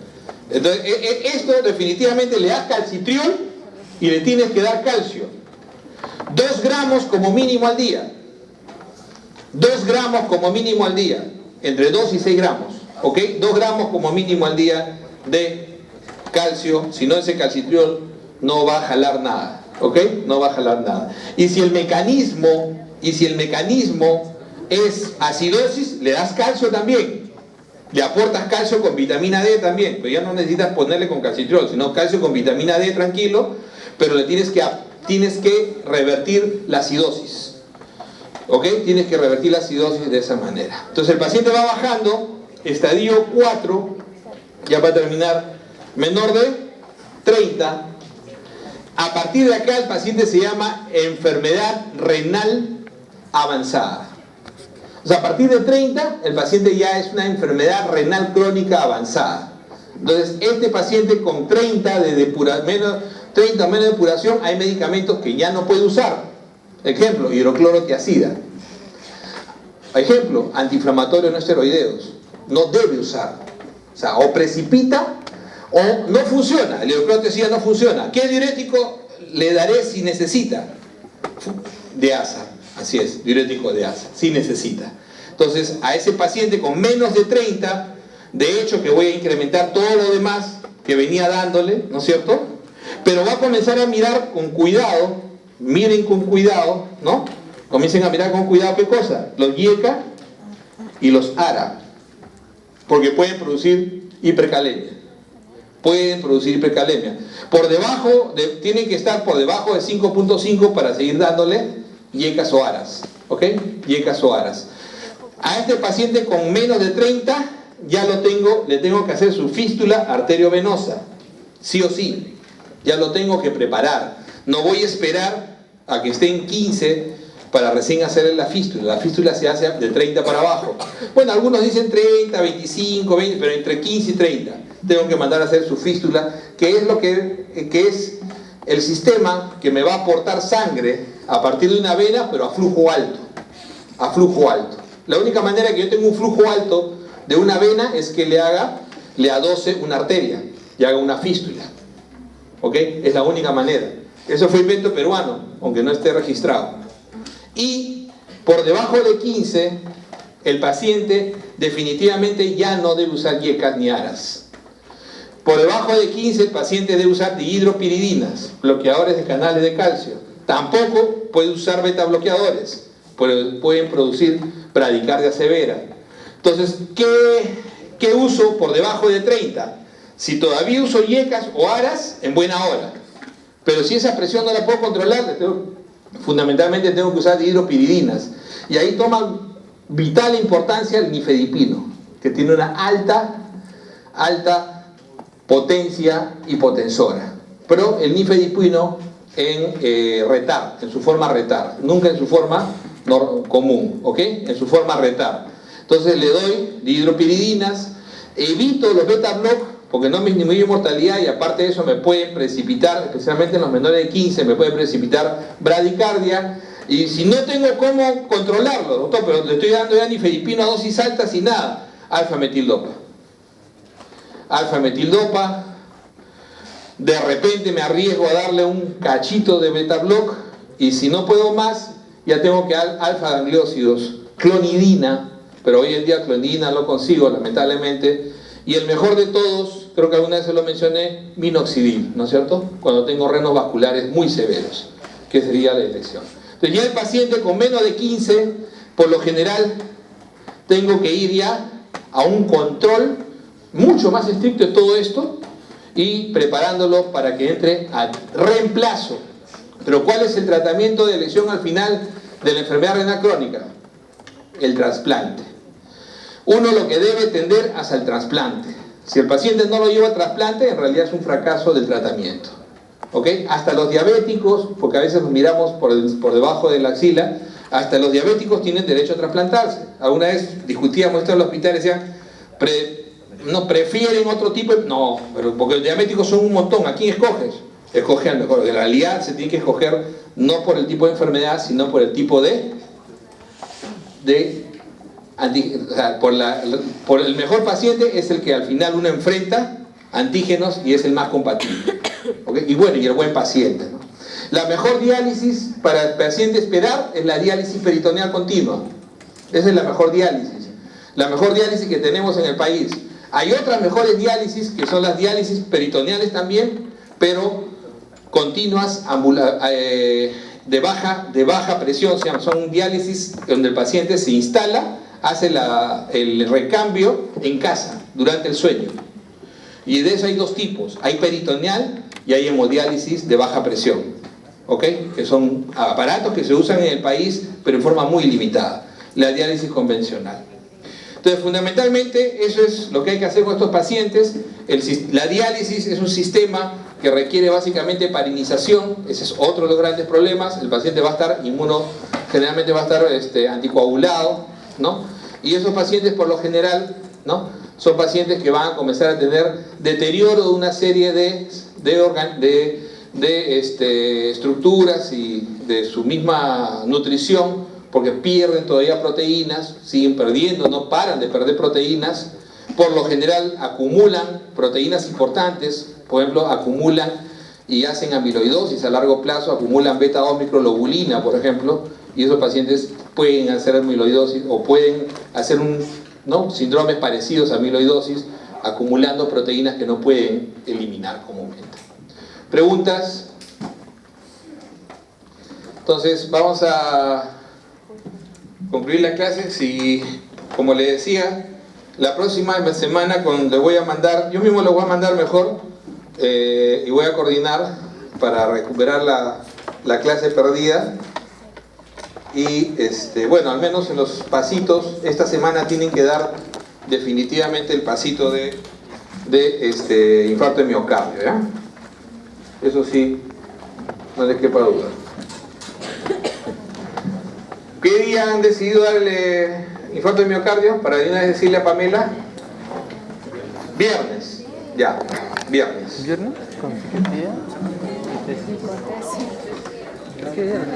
Entonces, esto definitivamente le das calcitriol y le tienes que dar calcio. 2 gramos como mínimo al día. 2 gramos como mínimo al día. Entre 2 y 6 gramos. ¿Ok? 2 gramos como mínimo al día de calcio. Si no, ese calcitriol no va a jalar nada. ¿Ok? No va a jalar nada. Y si el mecanismo es acidosis, le das calcio también. Le aportas calcio con vitamina D también. Pero ya no necesitas ponerle con calcitriol, sino calcio con vitamina D tranquilo. Pero le tienes que revertir la acidosis. ¿Ok? Tienes que revertir la acidosis de esa manera. Entonces el paciente va bajando, estadio 4, ya para terminar, menor de 30. A partir de acá el paciente se llama enfermedad renal avanzada. O sea, a partir de 30 el paciente ya es una enfermedad renal crónica avanzada. Entonces este paciente con 30 menos de depuración, hay medicamentos que ya no puede usar. Ejemplo, hidroclorotiazida. Ejemplo, antiinflamatorios no esteroideos. No debe usar. O sea, o precipita o no funciona. El hidroclorotiazida no funciona. ¿Qué diurético le daré si necesita? De asa. Así es, diurético de asa. Si necesita. Entonces, a ese paciente con menos de 30, de hecho que voy a incrementar todo lo demás que venía dándole, ¿no es cierto? Pero va a comenzar a mirar con cuidado. Miren con cuidado, ¿no? Comiencen a mirar con cuidado, ¿qué cosa? Los YECA y los ARA. Porque pueden producir hipercalemia. Pueden producir hipercalemia. Por debajo, tienen que estar por debajo de 5.5 para seguir dándole YECAs o ARAs. ¿Ok? YECAs o ARAs. A este paciente con menos de 30, ya le tengo que hacer su fístula arteriovenosa. Sí o sí. Ya lo tengo que preparar. No voy a esperar a que esté en 15 para recién hacerle la fístula. La fístula se hace de 30 para abajo. Bueno, algunos dicen 30, 25, 20, pero entre 15 y 30 tengo que mandar a hacer su fístula, que es el sistema que me va a aportar sangre a partir de una vena, pero a flujo alto. A flujo alto. La única manera que yo tenga un flujo alto de una vena es que le adose una arteria y haga una fístula. ¿ok? Es la única manera. Eso fue invento peruano, aunque no esté registrado. Y por debajo de 15, el paciente definitivamente ya no debe usar yecas ni aras. Por debajo de 15, el paciente debe usar dihidropiridinas, bloqueadores de canales de calcio. Tampoco puede usar beta bloqueadores, pueden producir bradicardia severa. Entonces, ¿qué uso por debajo de 30? Si todavía uso yecas o aras, en buena hora. Pero si esa presión no la puedo controlar, fundamentalmente tengo que usar dihidropiridinas. Y ahí toma vital importancia el nifedipino, que tiene una alta potencia hipotensora. Pero el nifedipino en retard, en su forma retard, nunca en su forma común, ¿ok? En su forma retard. Entonces le doy dihidropiridinas, evito los beta block, porque no me disminuye mortalidad y aparte de eso me pueden precipitar, especialmente en los menores de 15, me puede precipitar bradicardia. Y si no tengo cómo controlarlo, doctor, pero le estoy dando ya nifedipino a dosis altas y nada, alfa-metildopa. Alfa-metildopa, de repente me arriesgo a darle un cachito de beta-block y si no puedo más, ya tengo que dar alfa-gangliósidos, clonidina, pero hoy en día clonidina no consigo, lamentablemente, y el mejor de todos, creo que alguna vez se lo mencioné, minoxidil, ¿no es cierto? Cuando tengo renos vasculares muy severos, que sería la elección. Entonces ya el paciente con menos de 15, por lo general, tengo que ir ya a un control mucho más estricto de todo esto y preparándolo para que entre a reemplazo. Pero ¿cuál es el tratamiento de elección al final de la enfermedad renal crónica? El trasplante. Uno lo que debe tender hacia el trasplante. Si el paciente no lo lleva al trasplante, en realidad es un fracaso del tratamiento. ¿Ok? Hasta los diabéticos, porque a veces nos miramos por debajo de la axila, hasta los diabéticos tienen derecho a trasplantarse. Alguna vez discutíamos esto en el hospital y decían, no prefieren otro tipo de... No, pero porque los diabéticos son un montón. ¿A quién escoges? Escoge al mejor. En realidad se tiene que escoger no por el tipo de enfermedad, sino por el tipo o sea, por el mejor paciente es el que al final uno enfrenta antígenos y es el más compatible. ¿Okay? Y bueno, y el buen paciente, ¿no? La mejor diálisis para el paciente esperar es la diálisis peritoneal continua. Esa es la mejor diálisis. La mejor diálisis que tenemos en el país. Hay otras mejores diálisis que son las diálisis peritoneales también, pero continuas, de baja presión, o sea, son diálisis donde el paciente se instala, hace el recambio en casa durante el sueño. Y de eso hay dos tipos, hay peritoneal y hay hemodiálisis de baja presión, ¿ok? Que son aparatos que se usan en el país, pero en forma muy limitada, la diálisis convencional. Entonces, fundamentalmente, eso es lo que hay que hacer con estos pacientes. La diálisis es un sistema que requiere básicamente parinización. Ese es otro de los grandes problemas. El paciente va a estar generalmente va a estar anticoagulado, ¿no? Y esos pacientes, por lo general, ¿no?, son pacientes que van a comenzar a tener deterioro de una serie de estructuras y de su misma nutrición, porque pierden todavía proteínas, siguen perdiendo, no paran de perder proteínas. Por lo general acumulan proteínas importantes, por ejemplo, acumulan y hacen amiloidosis a largo plazo, acumulan beta-2 microlobulina, por ejemplo, y esos pacientes pueden hacer amiloidosis o pueden hacer síndromes parecidos a amiloidosis, acumulando proteínas que no pueden eliminar comúnmente. ¿Preguntas? Entonces, vamos a concluir la clase. Si, como le decía, la próxima semana les voy a mandar, yo mismo les voy a mandar mejor, y voy a coordinar para recuperar la clase perdida. Y bueno, al menos en los pasitos, esta semana tienen que dar definitivamente el pasito de infarto de miocardio, ¿ya? Eso sí, no les quepa duda. ¿Qué día han decidido darle infarto de miocardio? Para de una vez decirle a Pamela. Viernes. Ya, viernes. ¿Viernes? ¿Con qué día? ¿Qué viernes?